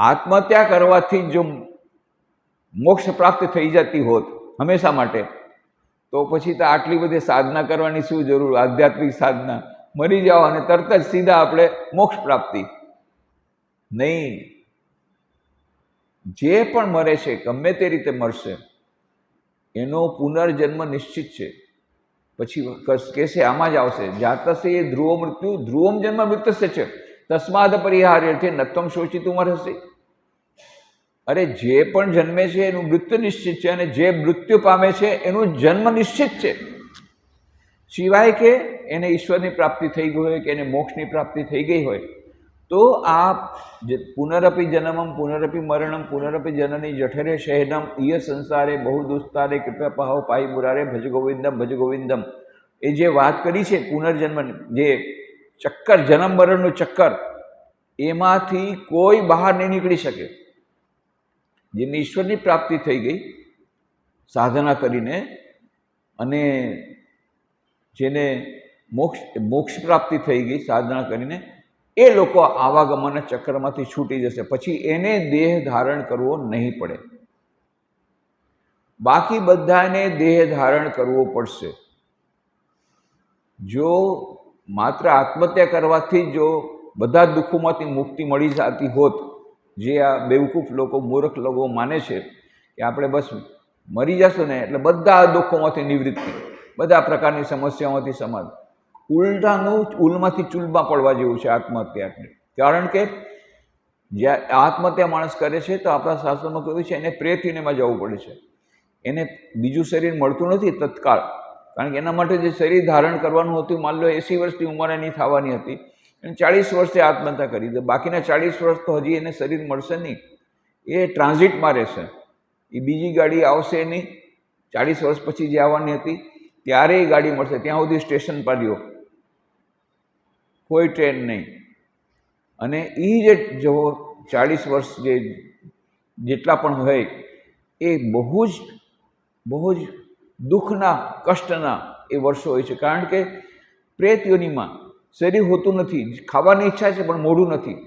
આત્મહત્યા કરવાથી જો મોક્ષ પ્રાપ્ત થઈ જતી હોત હંમેશા માટે, તો પછી તો આટલી બધી સાધના કરવાની શું જરૂર? આધ્યાત્મિક સાધના, મરી જાઓ અને તરત જ સીધા આપણે મોક્ષ પ્રાપ્તિ. નહીં, જે પણ મરે છે ગમે તે રીતે મરશે, એનો પુનર્જન્મ નિશ્ચિત છે. પછી કહેશે આમાં જ આવશે, જાતસે એ ધ્રુવ મૃત્યુ ધ્રુવમ જન્મ મૃત્યુસે છે તસ્માદ પરિહાર્યર્થે નત્વમ શોચિતું અર્હસી. અરે જે પણ જન્મે છે એનું મૃત્યુ નિશ્ચિત છે, અને જે મૃત્યુ પામે છે એનું જન્મ નિશ્ચિત છે. સિવાય કે એને ઈશ્વરની પ્રાપ્તિ થઈ ગઈ હોય કે એને મોક્ષની પ્રાપ્તિ થઈ ગઈ હોય, તો આ પુનરપી જન્મમ પુનરપી મરણમ પુનરપી જનની જઠરે શહેનમ ઈય સંસારે બહુ દુસ્તારે કૃપા પાહો પાઈ મુરારે ભજ ગોવિંદમ ભજ ગોવિંદમ. એ જે વાત કરી છે પુનર્જન્મ, જે ચક્કર, જન્મ મરણનું ચક્કર, એમાંથી કોઈ બહાર નહીં નીકળી શકે. જેને ઈશ્વરની પ્રાપ્તિ થઈ ગઈ સાધના કરીને, અને જેને મોક્ષ પ્રાપ્તિ થઈ ગઈ સાધના કરીને, એ લોકો આવાગમનના ચક્રમાંથી છૂટી જશે. પછી એને દેહ ધારણ કરવો નહીં પડે. બાકી બધાને દેહ ધારણ કરવો પડશે. જો માત્ર આત્મહત્યા કરવાથી જો બધા દુઃખોમાંથી મુક્તિ મળી જતી હોત, જે આ બેવકૂફ લોકો, મૂર્ખ લોકો માને છે કે આપણે બસ મરી જશું ને એટલે બધા દુઃખોમાંથી નિવૃત્તિ, બધા પ્રકારની સમસ્યાઓમાંથી સમાધાન, ઉલટાનું ઉલમાંથી ચૂલમાં પડવા જેવું છે આત્મહત્યા. એટલે કારણ કે જ્યાં આત્મહત્યા માણસ કરે છે તો આપણા શાસ્ત્રોમાં કહ્યું છે એને પ્રેતયોનીમાં જવું પડે છે. એને બીજું શરીર મળતું નથી તત્કાળ. કારણ કે એના માટે જે શરીર ધારણ કરવાનું હતું, માન લો 80 વર્ષની ઉંમર એની થવાની હતી, અને 40 વર્ષે આત્મહત્યા કરી દે, બાકીના 40 વર્ષ તો હજી એને શરીર મળશે નહીં. એ ટ્રાન્ઝિટમાં રહેશે. એ બીજી ગાડી આવશે નહીં. 40 વર્ષ પછી જે આવવાની હતી ત્યારે એ ગાડી મળશે. ત્યાં સુધી સ્ટેશન પર રહ્યો, કોઈ ટ્રેન નહીં. અને એ જે જો 40 વર્ષ જેટલા પણ હોય, એ બહુ જ દુઃખના, કષ્ટના એ વર્ષો હોય છે. કારણ કે પ્રેત યોનિમાં શરીર હોતું નથી, ખાવાની ઈચ્છા છે પણ મોઢું નથી,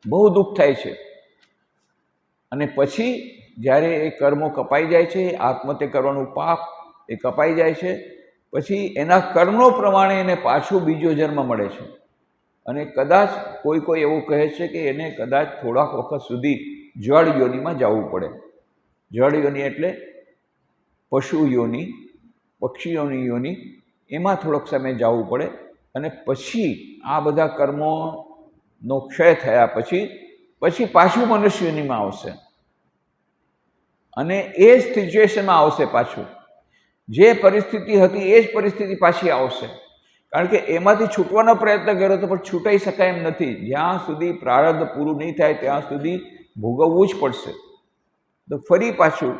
બહુ દુઃખ થાય છે. અને પછી જ્યારે એ કર્મો કપાઈ જાય છે, આત્મહત્યા કરવાનું પાપ એ કપાઈ જાય છે, પછી એના કર્મો પ્રમાણે એને પાછો બીજો જન્મ મળે છે. અને કદાચ કોઈ એવું કહે છે કે એને કદાચ થોડાક વખત સુધી જળ યોનિમાં જવું પડે. જળ યોનિ એટલે પશુ યોનિ, પક્ષીઓની યોનિ, એમાં થોડોક સમય જવું પડે. અને પછી આ બધા કર્મોનો ક્ષય થયા પછી પાછું મનુષ્યનીમાં આવશે અને એ જ સિચ્યુએશનમાં આવશે. પાછું જે પરિસ્થિતિ હતી એ જ પરિસ્થિતિ પાછી આવશે. કારણ કે એમાંથી છૂટવાનો પ્રયત્ન કર્યો તો પણ છૂટાઈ શકાય એમ નથી. જ્યાં સુધી પ્રારબ્ધ પૂરું નહીં થાય ત્યાં સુધી ભોગવવું જ પડશે. તો ફરી પાછું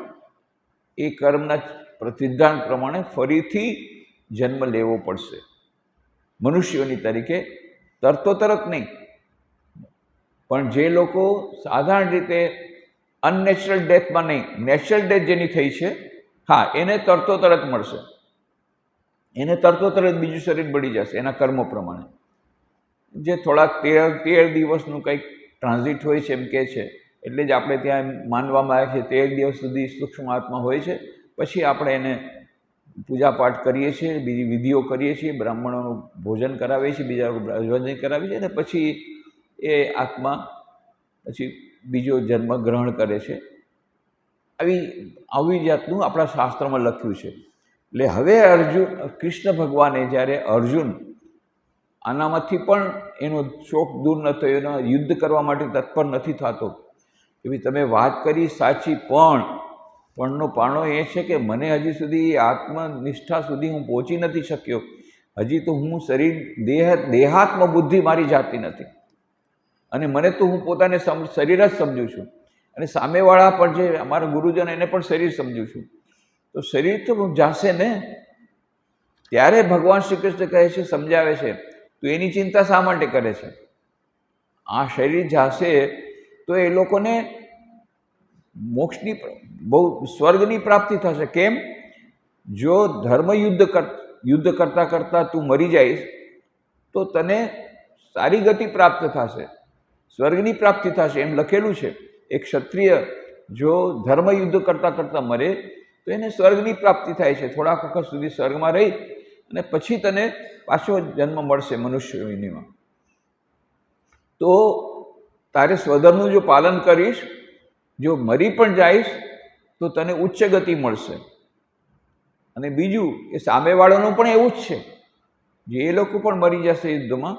એ કર્મના પ્રતિદાન પ્રમાણે ફરીથી જન્મ લેવો પડશે મનુષ્યોની તરીકે, તરત નહીં. પણ જે લોકો સાધારણ રીતે અનનેચરલ ડેથમાં નહીં, નેચરલ ડેથ જેની થઈ છે, હા, એને તરત મળશે. એને તરત બીજું શરીર મળી જશે એના કર્મો પ્રમાણે. જે થોડાક 13 દિવસનું કંઈક ટ્રાન્ઝિટ હોય છે એમ કહે છે, એટલે જ આપણે ત્યાં માનવામાં આવે છે 13 દિવસ સુધી સૂક્ષ્મ આત્મા હોય છે. પછી આપણે એને પૂજાપાઠ કરીએ છીએ, બીજી વિધિઓ કરીએ છીએ, બ્રાહ્મણોનું ભોજન કરાવીએ છીએ, બીજા ભોજન કરાવીએ છીએ, અને પછી એ આત્મા પછી બીજો જન્મ ગ્રહણ કરે છે. આવી જાતનું આપણા શાસ્ત્રમાં લખ્યું છે. એટલે હવે કૃષ્ણ ભગવાને જ્યારે અર્જુન આનામાંથી પણ એનો શોક દૂર ન થયો, એનો યુદ્ધ કરવા માટે તત્પર નથી થતો કે ભાઈ તમે વાત કરી સાચી, પણનો પાણો એ છે કે મને હજી સુધી આત્મનિષ્ઠા સુધી હું પહોંચી નથી શક્યો. હજી તો હું શરીર દેહાત્મ બુદ્ધિ મારી જાતી નથી, અને મને તો હું પોતાને શરીર જ સમજું છું, અને સામેવાળા પણ જે અમારા ગુરુજન એને પણ શરીર સમજું છું. તો શરીર તો જાશે ને. ત્યારે ભગવાન શ્રી કૃષ્ણ કહે છે, સમજાવે છે, તો એની ચિંતા શા માટે કરે છે? આ શરીર જાશે તો એ લોકોને મોક્ષની સ્વર્ગની પ્રાપ્તિ થશે. કેમ? જો ધર્મ યુદ્ધ કરતા તું મરી જઈશ તો તને સારી ગતિ પ્રાપ્ત થશે, સ્વર્ગની પ્રાપ્તિ થશે, એમ લખેલું છે. એક ક્ષત્રિય જો ધર્મ યુદ્ધ કરતા મરે તો એને સ્વર્ગની પ્રાપ્તિ થાય છે. થોડાક વખત સુધી સ્વર્ગમાં રહી અને પછી તને પાછો જન્મ મળશે મનુષ્ય યોનિમાં. તો તારે સ્વધર્મનું જો પાલન કરીશ, જો મરી પણ જઈશ તો તને ઉચ્ચ ગતિ મળશે. અને બીજું એ સામેવાળાનું પણ એવું જ છે, જે એ લોકો પણ મરી જશે યુદ્ધમાં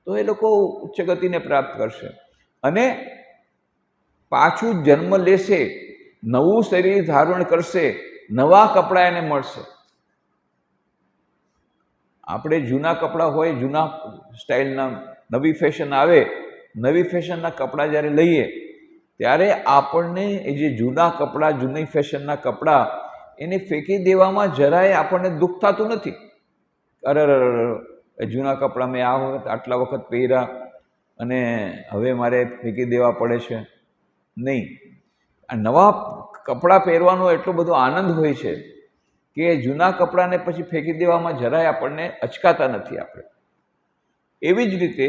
તો એ લોકો ઉચ્ચ ગતિને પ્રાપ્ત કરશે અને પાછું જન્મ લેશે, નવું શરીર ધારણ કરશે, નવા કપડાં એને મળશે. આપણે જૂના કપડાં હોય, જૂના સ્ટાઇલના, નવી ફેશન આવે, નવી ફેશનના કપડાં જ્યારે લઈએ ત્યારે આપણને એ જે જૂના કપડાં, જૂની ફેશનના કપડાં એને ફેંકી દેવામાં જરાય આપણને દુઃખ થતું નથી. અરે જૂના કપડાં મેં આ વખત આટલા વખત પહેર્યા અને હવે મારે ફેંકી દેવા પડે છે. નહીં, આ નવા કપડાં પહેરવાનો એટલો બધો આનંદ હોય છે કે જૂના કપડાને પછી ફેંકી દેવામાં જરાય આપણને અચકાતા નથી આપણે. એવી જ રીતે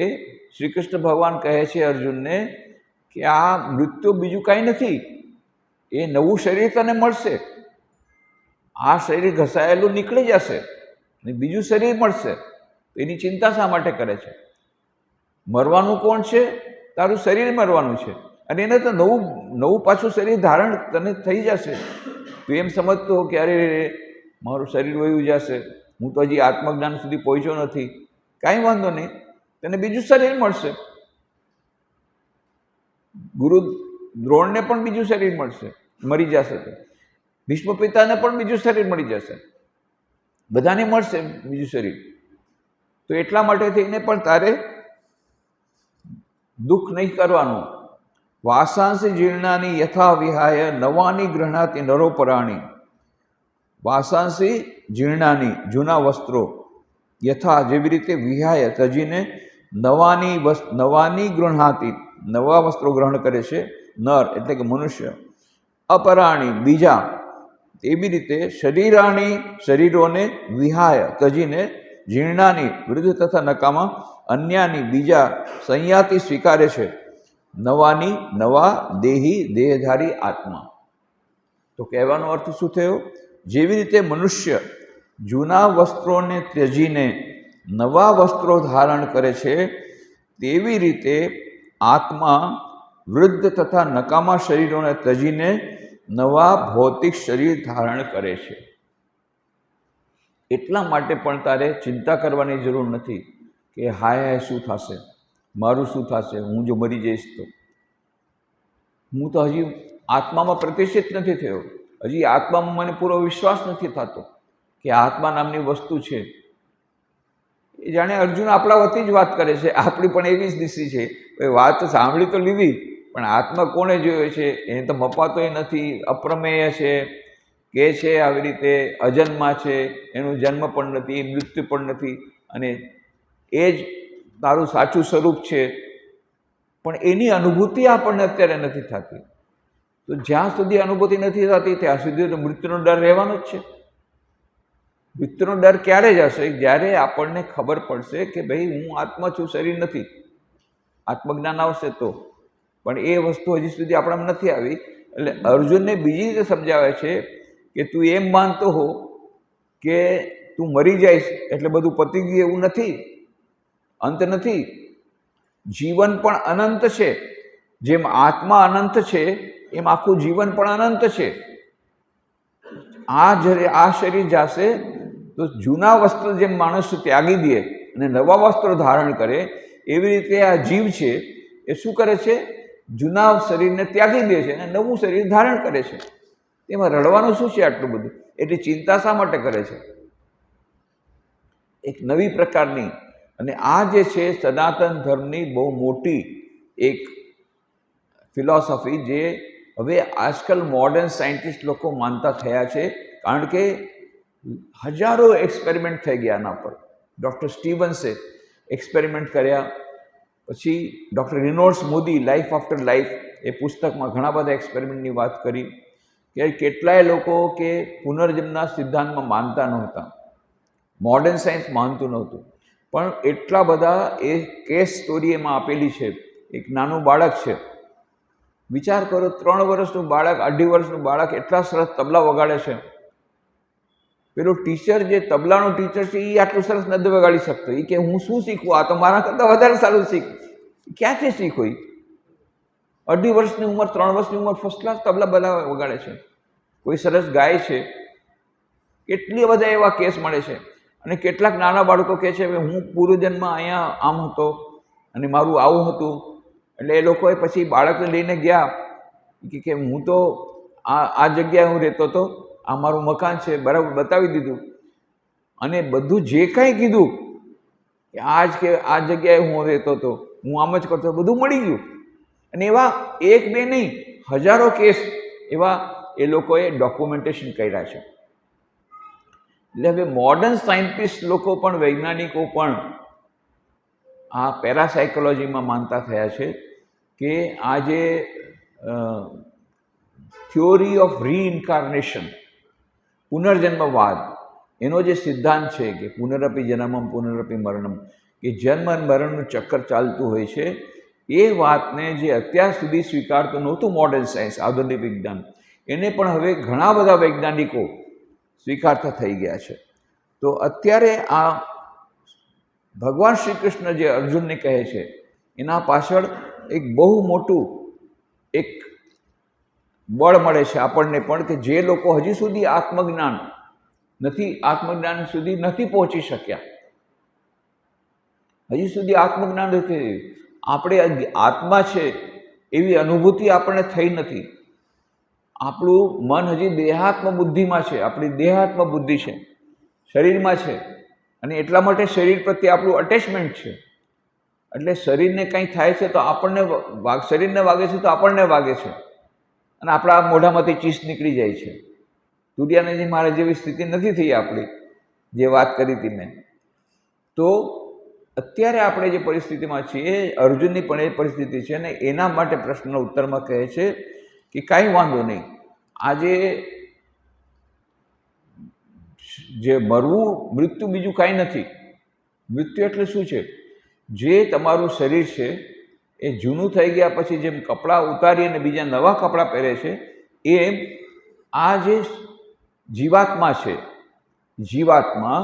શ્રી કૃષ્ણ ભગવાન કહે છે અર્જુનને કે આ મૃત્યુ બીજું કાંઈ નથી, એ નવું શરીર તને મળશે. આ શરીર ઘસાયેલું નીકળી જશે અને બીજું શરીર મળશે. એની ચિંતા શા માટે કરે છે? મરવાનું કોણ છે? તારું શરીર મરવાનું છે, અને એને તો નવું પાછું શરીર ધારણ તને થઈ જશે. તું એમ સમજતો કે અરે મારું શરીર વયું જશે, હું તો હજી આત્મજ્ઞાન સુધી પહોંચ્યો નથી. કાંઈ વાંધો નહીં, તને બીજું શરીર મળશે. ગુરુ દ્રોણને પણ બીજું શરીર મળશે, મરી જશે તો. ભીષ્મ પિતાને પણ બીજું શરીર મળી જશે, બધાને મળશે બીજું શરીર. તો એટલા માટે થઈને પણ તારે દુઃખ નહીં કરવાનું. વાસાંસી જીર્ણાની યથા વિહાય નવાની ગૃહણાતિ નરોપરાણી. વાસાંસી જીર્ણાની, જૂના વસ્ત્રો, યથા જેવી રીતે વિહાય તજીને નવાની ગૃહણાતિ, નવા વસ્ત્રો ગ્રહણ કરે છે નર એટલે કે મનુષ્ય. અપરાણી, બીજા. એવી રીતે શરીરાણી, શરીરોને વિહાય તજીને જીર્ણાની, વૃદ્ધ તથા નકામા, અન્યાની, બીજા, સંયાતિ સ્વીકારે છે. નવાની, નવા, દેહી, દેહધારી આત્મા. તો કહેવાનો અર્થ શું થયો? જેવી રીતે મનુષ્ય જૂના વસ્ત્રોને ત્યજીને નવા વસ્ત્રો ધારણ કરે છે, તેવી રીતે આત્મા વૃદ્ધ તથા નકામા શરીરોને ત્યજીને નવા ભૌતિક શરીર ધારણ કરે છે. એટલા માટે પણ તારે ચિંતા કરવાની જરૂર નથી કે હાય શું થશે, મારું શું થશે, હું જો મરી જઈશ તો. હું તો હજી આત્મામાં પ્રતિષ્ઠિત નથી થયો, હજી આત્મામાં મને પૂરો વિશ્વાસ નથી થતો કે આત્મા નામની વસ્તુ છે. એ જાણે અર્જુન આપણા વતી જ વાત કરે છે, આપણી પણ એવી જ દિશી છે. વાત સાંભળી તો લીધી, પણ આત્મા કોણે જોયો છે? એને તો મપાતોય નથી, અપ્રમેય છે, કે છે આવી રીતે અજન્મા છે, એનું જન્મ પણ નથી, મૃત્યુ પણ નથી, અને એ જ તારું સાચું સ્વરૂપ છે. પણ એની અનુભૂતિ આપણને અત્યારે નથી થતી. તો જ્યાં સુધી અનુભૂતિ નથી થતી ત્યાં સુધી તો મૃત્યુનો ડર રહેવાનો જ છે. મૃત્યુનો ડર ક્યારે જ હશે? જ્યારે આપણને ખબર પડશે કે ભાઈ હું આત્મા છું, શરીર નથી. આત્મજ્ઞાન આવશે તો. પણ એ વસ્તુ હજી સુધી આપણામાં નથી આવી. એટલે અર્જુનને બીજી રીતે સમજાવે છે કે તું એમ માનતો હો કે તું મરી જઈશ એટલે બધું પતી ગયું, એવું નથી. અંત નથી. જીવન પણ અનંત છે. જેમ આત્મા અનંત છે એમ આખું જીવન પણ અનંત છે. આ શરીર જશે તો જૂના વસ્ત્ર જેમ માણસ ત્યાગી દે અને નવા વસ્ત્રો ધારણ કરે, એવી રીતે આ જીવ છે એ શું કરે છે? જૂના શરીરને ત્યાગી દે છે અને નવું શરીર ધારણ કરે છે. એમાં રડવાનું શું છે આટલું બધું? એટલી ચિંતા શા માટે કરે છે? એક નવી પ્રકારની, અને આ જે છે સનાતન ધર્મની બહુ મોટી એક ફિલોસોફી, જે હવે આજકાલ મોડર્ન સાયન્ટિસ્ટ લોકો માનતા થયા છે. કારણ કે હજારો એક્સપેરિમેન્ટ થઈ ગયા આના પર. ડૉક્ટર સ્ટીવન્સે એક્સપેરિમેન્ટ કર્યા, પછી doctor Reynolds Moody life after life એ પુસ્તકમાં ઘણા બધા એક્સપેરિમેન્ટની વાત કરી કે કેટલાય લોકો કે પુનર્જન્મના સિદ્ધાંતમાં માનતા નહોતા, મોડર્ન સાયન્સ માનતું નહોતું, પણ એટલા બધા એ કેસ સ્ટોરી એમાં આપેલી છે. એક નાનું બાળક છે, વિચાર કરો, 3 વર્ષનું બાળક, 2.5 વર્ષનું બાળક એટલા સરસ તબલા વગાડે છે. પેલો ટીચર, જે તબલાનો ટીચર છે, એ આટલું સરસ નથી વગાડી શકતો. એ કે હું શું શીખવું? આ તો મારા કરતાં વધારે સારું શીખ. ક્યાંથી શીખવું? 2.5 વર્ષની ઉંમર, 3 વર્ષની ઉંમર, ફર્સ્ટ ક્લાસ તબલા બધા વગાડે છે. કોઈ સરસ ગાય છે. કેટલી બધા એવા કેસ મળે છે. અને કેટલાક નાના બાળકો કહે છે હું પૂર્વજન્મ અહીંયા આમ હતો અને મારું આવું હતું. એટલે એ લોકોએ પછી બાળકને લઈને ગયા કે હું તો આ જગ્યાએ હું રહેતો હતો, આ મારું મકાન છે, બરાબર બતાવી દીધું. અને બધું જે કાંઈ કીધું કે આ જગ્યાએ હું રહેતો હતો, હું આમ જ કરતો, બધું મળી ગયું. અને એવા 1-2 નહીં, હજારો કેસ એવા એ લોકોએ ડોક્યુમેન્ટેશન કર્યા છે. એટલે હવે મોડર્ન સાયન્ટિસ્ટ લોકો પણ, વૈજ્ઞાનિકો પણ આ પેરાસાયકોલોજીમાં માનતા થયા છે કે આ જે થિયોરી ઓફ રીઇન્કાર્નેશન, પુનર્જન્મવાદ, એનો જે સિદ્ધાંત છે કે પુનરપી જન્મમ પુનરપી મરણમ, કે જન્મ અને મરણનું ચક્કર ચાલતું હોય છે, એ વાતને જે અત્યાર સુધી સ્વીકારતું નહોતું મોડર્ન સાયન્સ, આધુનિક વિજ્ઞાન, એને પણ હવે ઘણા બધા વૈજ્ઞાનિકો સ્વીકારતા થઈ ગયા છે. તો અત્યારે આ ભગવાન શ્રી કૃષ્ણ જે અર્જુનને કહે છે, એના પાછળ એક બહુ મોટું એક બળ મળે છે આપણને પણ, કે જે લોકો હજી સુધી આત્મજ્ઞાન સુધી નથી પહોંચી શક્યા, હજી સુધી આત્મજ્ઞાન નથી, આપણે આત્મા છે એવી અનુભૂતિ આપણને થઈ નથી. આપણું મન હજી દેહાત્મ બુદ્ધિમાં છે, આપણી દેહાત્મ બુદ્ધિ છે, શરીરમાં છે. અને એટલા માટે શરીર પ્રત્યે આપણું અટેચમેન્ટ છે. એટલે શરીરને કંઈ થાય છે તો આપણને શરીરને વાગે છે તો આપણને વાગે છે, અને આપણા મોઢામાંથી ચીસ નીકળી જાય છે. તુર્યાનંદજી મહારાજ જેવી સ્થિતિ નથી થઈ આપણી, જે વાત કરી હતી મેં. તો અત્યારે આપણે જે પરિસ્થિતિમાં છીએ, અર્જુનની પણ એ પરિસ્થિતિ છે. અને એના માટે પ્રશ્નના ઉત્તરમાં કહે છે કે કાંઈ વાંધો નહીં, આજે જે મરવું, મૃત્યુ બીજું કાંઈ નથી. મૃત્યુ એટલે શું છે? જે તમારું શરીર છે એ જૂનું થઈ ગયા પછી જેમ કપડાં ઉતારી અને બીજા નવા કપડાં પહેરે છે, એમ આ જીવાત્મા છે, જીવાત્મા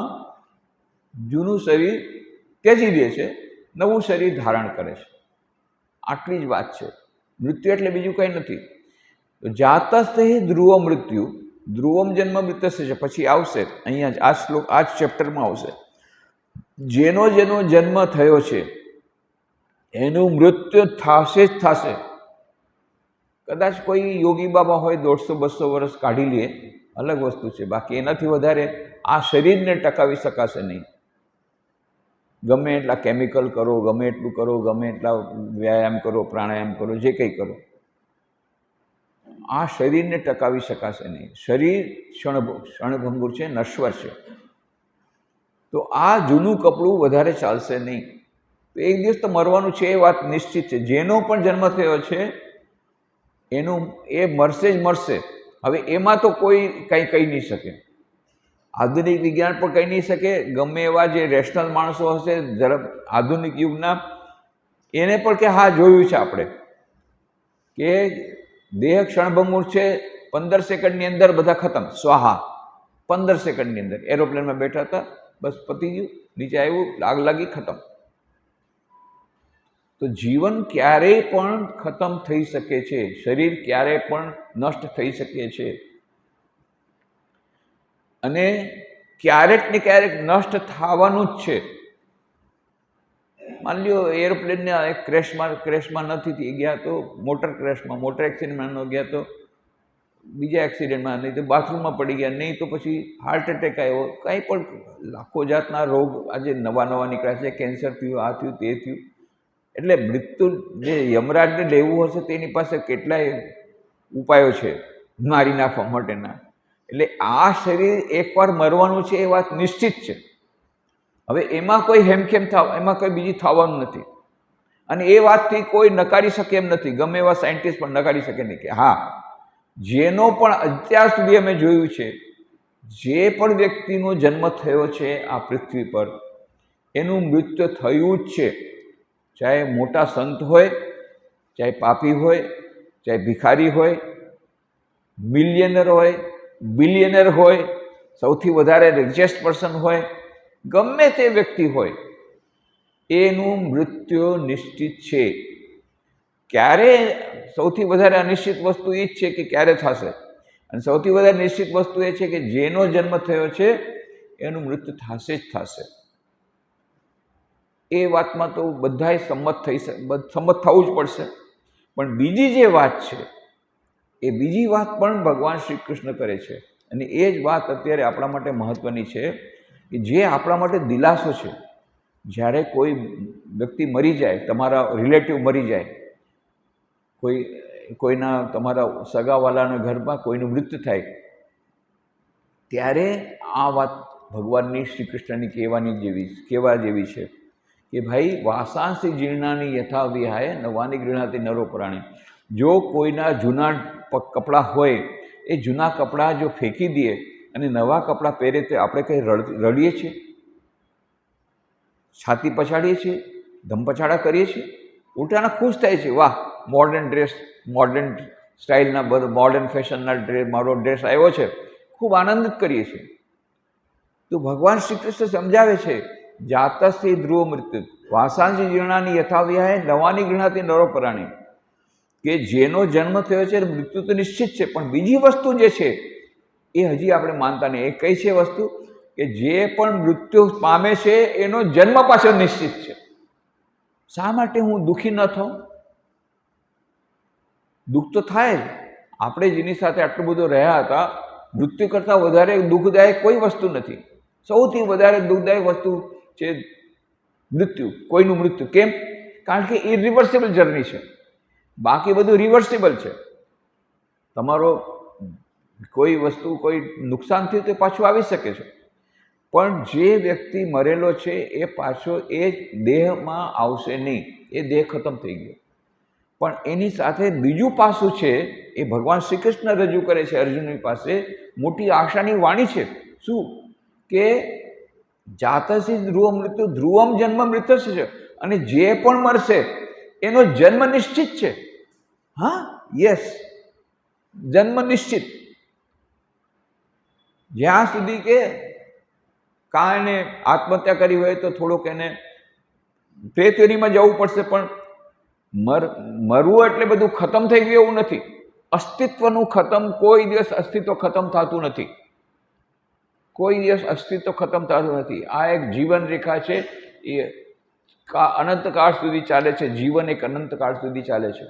જૂનું શરીર ત્યજી દે છે, નવું શરીર ધારણ કરે છે. આટલી જ વાત છે. મૃત્યુ એટલે બીજું કંઈ નથી. જાતસ્થ ધ્રુવ મૃત્યુ, ધ્રુવમ જન્મ મૃત્યસ્ય છે, પછી આવશે અહીંયા જ આ શ્લોક આ જ ચેપ્ટરમાં આવશે. જેનો જેનો જન્મ થયો છે એનું મૃત્યુ થશે જ થશે. કદાચ કોઈ યોગી બાબા હોય 150-200 વર્ષ કાઢી લે, અલગ વસ્તુ છે, બાકી એનાથી વધારે આ શરીરને ટકાવી શકાશે નહીં. ગમે એટલા કેમિકલ કરો, ગમે એટલું કરો, ગમે એટલા વ્યાયામ કરો, પ્રાણાયામ કરો, જે કંઈ કરો, આ શરીરને ટકાવી શકાશે નહીં. શરીર ક્ષણભંગુર છે, નશ્વર છે. તો આ જૂનું કપડું વધારે ચાલશે નહીં. તો એક દિવસ તો મરવાનું છે, એ વાત નિશ્ચિત છે. જેનો પણ જન્મ થયો છે એનું એ મરશે જ મરશે. હવે એમાં તો કોઈ કંઈ કહી નહીં શકે. આધુનિક વિજ્ઞાન પણ કહી નહીં શકે. ગમે એવા જે રેશનલ માણસો હશે આધુનિક યુગના, એને પણ કે હા જોયું છે આપણે કે દેહ ક્ષણભંગુર છે, 15 સેકન્ડની અંદર બધા ખતમ, સ્વાહા. 15 સેકન્ડની અંદર એરોપ્લેનમાં બેઠા હતા, બસ પતી ગયું, નીચે આવ્યું, આગ લાગી, ખતમ. તો જીવન ક્યારેય પણ ખતમ થઈ શકે છે, શરીર ક્યારેય પણ નષ્ટ થઈ શકે છે, અને ક્યારેક ને ક્યારેક નષ્ટ થવાનું જ છે. માની લ્યો એરોપ્લેનને ક્રેશમાં નથી ગયા તો મોટર ક્રેશમાં, મોટર એક્સિડન્ટમાં ન ગયા તો બીજા એક્સિડન્ટમાં, નહીં તો બાથરૂમમાં પડી ગયા, નહીં તો પછી હાર્ટ એટેક આવ્યો, કંઈ પણ લાખો જાતના રોગ આજે નવા નીકળ્યા છે. કેન્સર થયું, આ થયું, તે થયું. એટલે મૃત્યુ જે યમરાજને લેવું હશે તેની પાસે કેટલાય ઉપાયો છે મારી નાખવા માટેના. એટલે આ શરીર એકવાર મરવાનું છે, એ વાત નિશ્ચિત છે. હવે એમાં કોઈ હેમખેમ એમાં કોઈ બીજી થવાનું નથી, અને એ વાતથી કોઈ નકારી શકે એમ નથી. ગમે એવા સાયન્ટિસ્ટ પણ નકારી શકે નહીં કે હા, જેનો પણ અત્યાર સુધી અમે જોયું છે, જે પણ વ્યક્તિનો જન્મ થયો છે આ પૃથ્વી પર, એનું મૃત્યુ થયું જ છે. ચાહે મોટા સંત હોય, ચાહે પાપી હોય, ચાહે ભિખારી હોય, મિલિયનર હોય, બિલિયનર હોય, સૌથી વધારે રિચેસ્ટ પર્સન હોય, ગમે તે વ્યક્તિ હોય, એનું મૃત્યુ નિશ્ચિત છે. ક્યારે સૌથી વધારે અનિશ્ચિત વસ્તુ એ જ છે કે ક્યારે થશે, અને સૌથી વધારે નિશ્ચિત વસ્તુ એ છે કે જેનો જન્મ થયો છે એનું મૃત્યુ થશે જ થશે. એ વાતમાં તો બધાય સંમત થવું જ પડશે. પણ બીજી જે વાત છે, એ બીજી વાત પણ ભગવાન શ્રી કૃષ્ણ કરે છે, અને એ જ વાત અત્યારે આપણા માટે મહત્વની છે, કે જે આપણા માટે દિલાસો છે. જ્યારે કોઈ વ્યક્તિ મરી જાય, તમારા રિલેટિવ મરી જાય, કોઈના તમારા સગાવાલાના ઘરમાં કોઈનું મૃત્યુ થાય, ત્યારે આ વાત ભગવાનની શ્રી કૃષ્ણની કહેવા જેવી છે કે ભાઈ, વાસાંસી જીર્ણાની યથા વિહાય નવાની ગૃહાતી નરો પ્રાણી. જો કોઈના જૂના કપડાં હોય, એ જૂના કપડાં જો ફેંકી દઈએ અને નવા કપડાં પહેરે તો આપણે કંઈ રડીએ છીએ, છાતી પછાડીએ છીએ, ધમપછાડા કરીએ છીએ? ઉલટાના ખુશ થાય છે, વાહ મોડર્ન ડ્રેસ, મોડર્ન સ્ટાઇલના મોડર્ન ફેશનના ડ્રેસ, મારો ડ્રેસ આવ્યો છે, ખૂબ આનંદિત કરીએ છીએ. તો ભગવાન શ્રી કૃષ્ણ સમજાવે છે, જાતસ્થી ધ્રુવ મૃત્યુ વાસાંસી જીર્ણાની યથાવ્યાય નવાની ગૃહાતી નરો પ્રાણી, કે જેનો જન્મ થયો છે મૃત્યુ તો નિશ્ચિત છે, પણ બીજી વસ્તુ જે છે એ હજી આપણે માનતા નહીં. એ કઈ છે વસ્તુ? કે જે પણ મૃત્યુ પામે છે એનો જન્મ પાછળ નિશ્ચિત છે. શા માટે હું દુઃખી ન થાઉં? દુઃખ તો થાય જ. આપણે જેની સાથે આટલું બધું રહ્યા હતા, મૃત્યુ કરતાં વધારે દુઃખદાયક કોઈ વસ્તુ નથી. સૌથી વધારે દુઃખદાયક વસ્તુ છે મૃત્યુ, કોઈનું મૃત્યુ. કેમ? કારણ કે ઇરિવર્સિબલ જર્ની છે. બાકી બધું રિવર્સિબલ છે. તમારો કોઈ વસ્તુ, કોઈ નુકસાન થયું તો પાછું આવી શકે છે, પણ જે વ્યક્તિ મરેલો છે એ પાછો એ દેહમાં આવશે નહીં. એ દેહ ખતમ થઈ ગયો. પણ એની સાથે બીજું પાસું છે, એ ભગવાન શ્રી કૃષ્ણ રજૂ કરે છે અર્જુનની પાસે. મોટી આશાની વાણી છે. શું? કે જાતસી ધ્રુવ મૃત્યુ ધ્રુવમ જન્મ મૃત્યુ છે, અને જે પણ મરશે એનો જન્મ નિશ્ચિત છે. હા, યસ, જન્મ નિશ્ચિત. જ્યાં સુધી કે કાં એને આત્મહત્યા કરી હોય તો થોડુંક એને પ્રેતયોનીમાં જવું પડશે, પણ મરવું એટલે બધું ખતમ થઈ ગયું એવું નથી. અસ્તિત્વનું ખતમ, કોઈ દિવસ અસ્તિત્વ ખતમ થતું નથી, કોઈ દિવસ અસ્તિત્વ ખતમ થતું નથી. આ એક જીવન રેખા છે, એ અનંતકાળ સુધી ચાલે છે. જીવન એક અનંતકાળ સુધી ચાલે છે.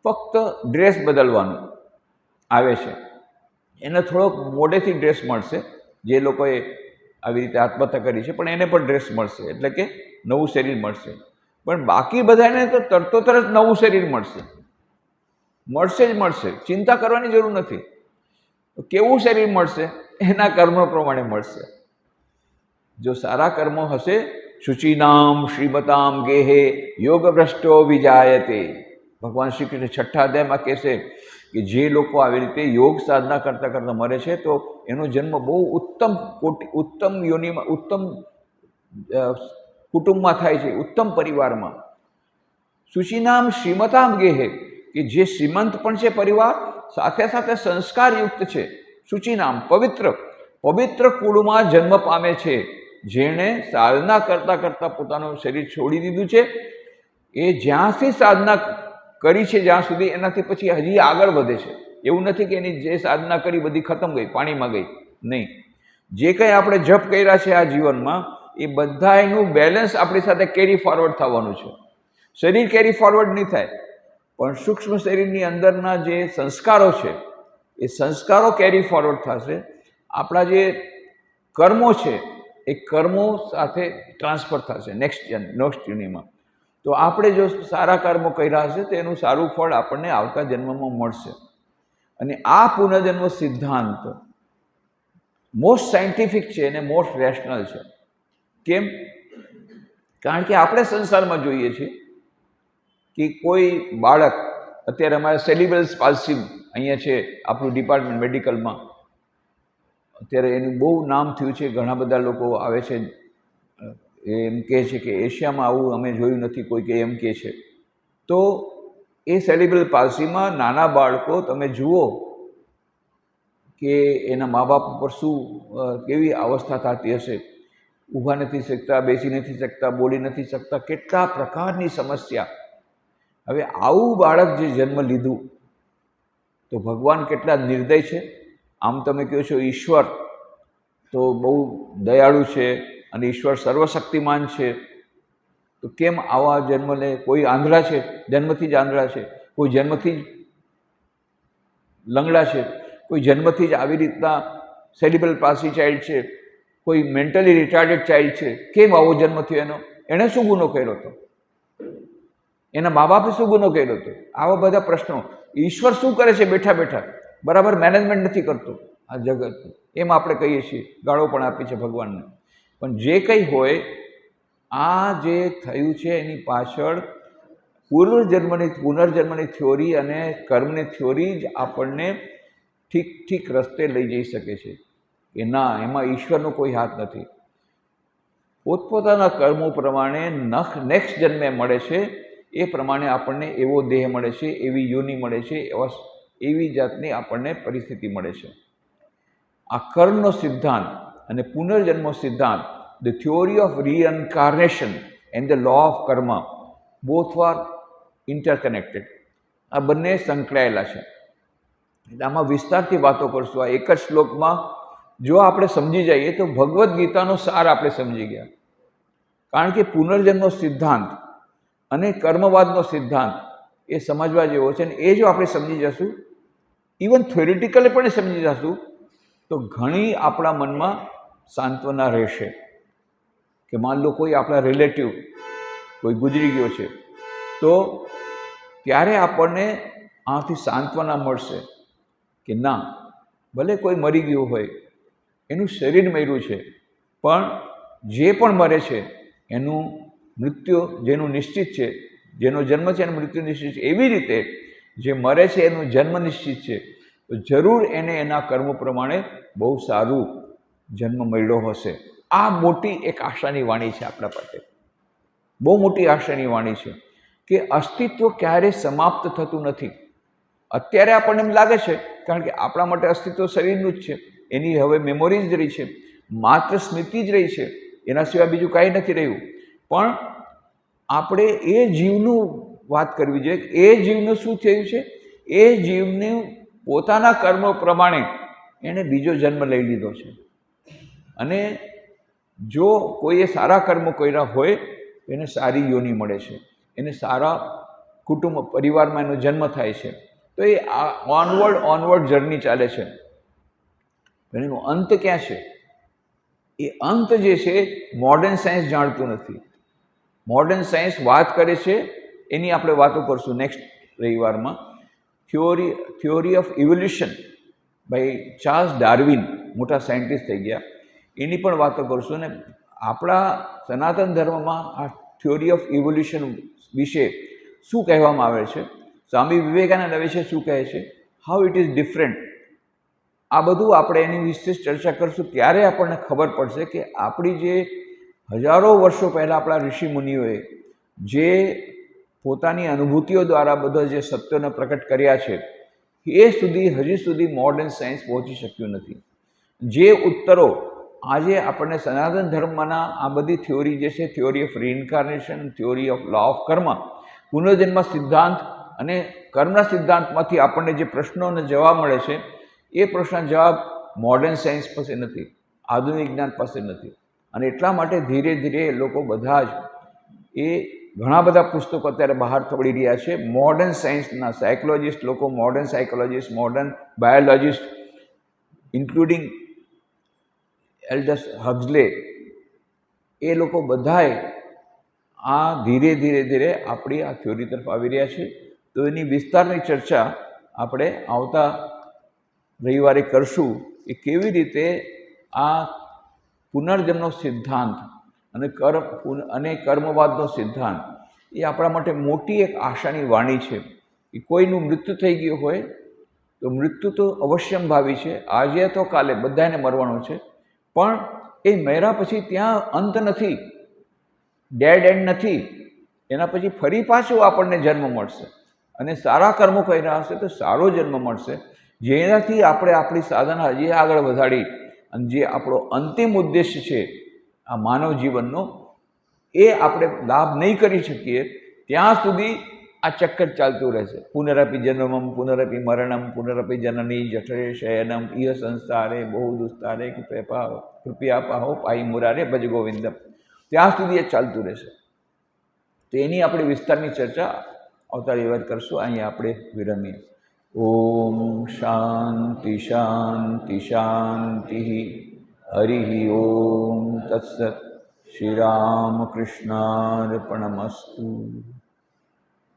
ફક્ત ડ્રેસ બદલવાનું આવે છે. એને થોડોક મોડેથી ડ્રેસ મળશે, જે લોકોએ આવી રીતે આત્મહત્યા કરી છે, પણ એને પણ ડ્રેસ મળશે, એટલે કે નવું શરીર મળશે. પણ બાકી બધાને તો તરતો તરત નવું શરીર મળશે, મળશે જ મળશે. ચિંતા કરવાની જરૂર નથી. કેવું શરીર મળશે? એના કર્મ પ્રમાણે મળશે. જો સારા કર્મો હશે, શુચિનામ શ્રીમતામ ગેહે યોગ ભ્રષ્ટો વિજાયતે. ભગવાન શ્રી કૃષ્ણ 6ઠ્ઠા અધ્યાયમાં કહેશે કે જે લોકો આવી રીતે યોગ સાધના કરતાં કરતાં મરે છે તો એનો જન્મ બહુ ઉત્તમ યોનિમાં, ઉત્તમ કુટુંબમાં થાય છે, ઉત્તમ પરિવારમાં. શુચિનામ શ્રીમતામ ગેહે, કે જે શ્રીમંત પણ છે પરિવાર, સાથે સાથે સંસ્કારયુક્ત છે. શુચિનામ પવિત્ર કુળમાં જન્મ પામે છે. જેણે સાધના કરતાં કરતાં પોતાનું શરીર છોડી દીધું છે, એ જ્યાંથી સાધના કરી છે જ્યાં સુધી, એનાથી પછી હજી આગળ વધે છે. એવું નથી કે એની જે સાધના કરી બધી ખતમ ગઈ, પાણીમાં ગઈ. નહીં, જે કંઈ આપણે જપ કર્યા છે આ જીવનમાં, એ બધા એનું બેલેન્સ આપણી સાથે કેરી ફોરવર્ડ થવાનું છે. શરીર કેરી ફોરવર્ડ નહીં થાય, પણ સૂક્ષ્મ શરીરની અંદરના જે સંસ્કારો છે એ સંસ્કારો કેરી ફોરવર્ડ થશે. આપણા જે કર્મો છે એ કર્મો સાથે ટ્રાન્સફર થશે નેક્સ્ટ યોનિમાં. તો આપણે જો સારા કર્મો કર્યા હશે તો એનું સારું ફળ આપણને આવતા જન્મમાં મળશે. અને આ પુનર્જન્મ સિદ્ધાંત મોસ્ટ સાયન્ટિફિક છે અને મોસ્ટ રેશનલ છે. કેમ? કારણ કે આપણે સંસારમાં જોઈએ છીએ કે કોઈ બાળક, અત્યારે અમારે સેરિબ્રલ પાલ્સી અહીંયા છે આપણું ડિપાર્ટમેન્ટ મેડિકલમાં, અત્યારે એનું બહુ નામ થયું છે. ઘણા બધા લોકો આવે છે, એમ કહે છે કે એશિયામાં આવું અમે જોયું નથી, કોઈ કે એમ કહે છે. તો એ સેરિબ્રલ પાલ્સીમાં નાના બાળકો તમે જુઓ કે એના મા બાપ ઉપર શું કેવી અવસ્થા થતી હશે. ઊભા નથી શકતા, બેસી નથી શકતા, બોલી નથી શકતા, કેટલા પ્રકારની સમસ્યા. હવે આવું બાળક જે જન્મ લીધું, તો ભગવાન કેટલા નિર્દય છે. આમ તમે કહો છો ઈશ્વર તો બહુ દયાળુ છે અને ઈશ્વર સર્વશક્તિમાન છે, તો કેમ આવા જન્મ લે? કોઈ આંધળા છે, જન્મથી જ આંધળા છે, કોઈ જન્મથી જ લંગડા છે, કોઈ જન્મથી જ આવી રીતના સેરિબ્રલ પાલ્સી ચાઇલ્ડ છે, કોઈ મેન્ટલી રિટાર્ડેડ ચાઇલ્ડ છે. કેમ આવો જન્મ થયો એનો? એણે શું ગુનો કર્યો હતો? એના મા બાપે શું ગુનો કર્યો હતો? આવા બધા પ્રશ્નો. ઈશ્વર શું કરે છે બેઠા બેઠા? બરાબર મેનેજમેન્ટ નથી કરતો આ જગતનું, એમ આપણે કહીએ છીએ, ગાળો પણ આપી છે ભગવાનને. પણ જે કંઈ હોય, આ જે થયું છે એની પાછળ પુનર્જન્મની થિયોરી અને કર્મની થિયોરી જ આપણને ઠીક રસ્તે લઈ જઈ શકે છે કે ના, એમાં ઈશ્વરનો કોઈ હાથ નથી. પોતપોતાના કર્મો પ્રમાણે નેક્સ્ટ જન્મે મળે છે, એ પ્રમાણે આપણને એવો દેહ મળે છે, એવી યોનિ મળે છે, એવી જાતની આપણને પરિસ્થિતિ મળે છે. આ કર્મનો સિદ્ધાંત અને પુનર્જન્મનો સિદ્ધાંત, the theory of reincarnation and the law of karma, both are interconnected. આ બંને સંકળાયેલા છે. એટલે આમાં વિસ્તારથી વાતો કરશું. આ એક જ શ્લોકમાં જો આપણે સમજી જઈએ તો ભગવદ્ ગીતાનો સાર આપણે સમજી ગયા. કારણ કે પુનર્જન્મનો સિદ્ધાંત અને કર્મવાદનો સિદ્ધાંત એ સમજવા જેવો છે. અને એ જો આપણે સમજી જશું, ઇવન થિયોરિટિકલી પણ સમજી જશું, તો ઘણી આપણા મનમાં સાંત્વના રહેશે. કે માન લો કોઈ આપણા રિલેટિવ કોઈ ગુજરી ગયો છે, તો ત્યારે આપણને આથી સાંત્વના મળશે કે ના, ભલે કોઈ મરી ગયું હોય, એનું શરીર મર્યું છે, પણ જે પણ મરે છે એનું મૃત્યુ જેનું નિશ્ચિત છે, જેનો જન્મ છે એનું મૃત્યુ નિશ્ચિત છે, એવી રીતે જે મરે છે એનું જન્મ નિશ્ચિત છે. તો જરૂર એને એના કર્મ પ્રમાણે બહુ સારું જન્મ મળ્યો હશે. આ મોટી એક આશાની વાણી છે આપણા પાસે, બહુ મોટી આશાની વાણી છે કે અસ્તિત્વ ક્યારેય સમાપ્ત થતું નથી. અત્યારે આપણને એમ લાગે છે કારણ કે આપણા માટે અસ્તિત્વ શરીરનું જ છે, એની હવે મેમોરી જ રહી છે, માત્ર સ્મૃતિ જ રહી છે, એના સિવાય બીજું કાંઈ નથી રહ્યું. પણ આપણે એ જીવનું વાત કરવી જોઈએ કે એ જીવનું શું થયું છે. એ જીવને પોતાના કર્મો પ્રમાણે એણે બીજો જન્મ લઈ લીધો છે. અને જો કોઈએ સારા કર્મો કર્યા હોય તો એને સારી યોનિ મળે છે, એને સારા કુટુંબ પરિવારમાં એનો જન્મ થાય છે. તો એ ઓનવર્ડ જર્ની ચાલે છે. પણ એનો અંત ક્યાં છે? એ અંત જે છે મોડર્ન સાયન્સ જાણતું નથી. મોડર્ન સાયન્સ વાત કરે છે, એની આપણે વાતો કરશું નેક્સ્ટ રવિવારમાં. Theory of evolution by Charles Darwin, મોટા સાયન્ટિસ્ટ થઈ ગયા, એની પણ વાતો કરશું. ને આપણા સનાતન ધર્મમાં આ થિયોરી ઓફ ઇવોલ્યુશન વિશે શું કહેવામાં આવે છે, સ્વામી વિવેકાનંદ વિશે શું કહે છે, હાઉ ઇટ ઇઝ ડિફરન્ટ, આ બધું આપણે એની વિશેષ ચર્ચા કરશું. ત્યારે આપણને ખબર પડશે કે આપણી જે હજારો વર્ષો પહેલાં આપણા ઋષિ મુનિઓએ જે પોતાની અનુભૂતિઓ દ્વારા બધા જે સત્યોને પ્રકટ કર્યા છે, એ હજી સુધી મોડર્ન સાયન્સ પહોંચી શક્યું નથી. જે ઉત્તરો આજે આપણને સનાતન ધર્મના આ બધી થિયોરી જે છે, theory of reincarnation, theory of law of karma, પુનર્જન્મ સિદ્ધાંત અને કર્મના સિદ્ધાંતમાંથી આપણને જે પ્રશ્નોને જવાબ મળે છે, એ પ્રશ્નના જવાબ મોડર્ન સાયન્સ પાસે નથી, આધુનિક જ્ઞાન પાસે નથી. અને એટલા માટે ધીરે ધીરે લોકો બધા જ એ ઘણા બધા પુસ્તકો અત્યારે બહાર પડી રહ્યા છે. મોડર્ન સાયન્સના સાયકોલોજીસ્ટ લોકો, modern psychologist, modern biologist, including Aldous Huxley, એ લોકો બધાએ આ ધીરે ધીરે આપણી આ થિયોરી તરફ આવી રહ્યા છે. તો એની વિસ્તારની ચર્ચા આપણે આવતા રવિવારે કરશું કે કેવી રીતે આ પુનર્જન્મનો સિદ્ધાંત અને કર્મવાદનો સિદ્ધાંત એ આપણા માટે મોટી એક આશાની વાણી છે. કે કોઈનું મૃત્યુ થઈ ગયું હોય તો મૃત્યુ તો અવશ્યંભાવી છે, આજે તો કાલે બધાને મરવાનું છે. પણ એ મર્યા પછી ત્યાં અંત નથી, ડેડ એન્ડ નથી. એના પછી ફરી પાછું આપણને જન્મ મળશે, અને સારા કર્મો કર્યા હશે તો સારો જન્મ મળશે, જેનાથી આપણે આપણી સાધના હજી આગળ વધારી અને જે આપણો અંતિમ ઉદ્દેશ્ય છે આ માનવ જીવનનો, એ આપણે લાભ નહીં કરી શકીએ ત્યાં સુધી આ ચક્કર ચાલતું રહેશે. પુનરપી જન્મમ પુનરપી મરણમ પુનરપી જનની જઠરે શયનમ ઇહ સંસારે બહુ દુસ્તારે કૃપયા પાહો પાઈ મુરારે ભજ ગોવિંદમ, ત્યાં સુધી એ ચાલતું રહેશે. તો એની આપણે વિસ્તારની ચર્ચા આવતા રવિવાર કરશું. અહીંયા આપણે વિરમીએ. ઓમ શાંતિ શાંતિ શાંતિ. હરિ ઓમ તત્સત. શ્રી રામકૃષ્ણાર્પણમસ્તુ.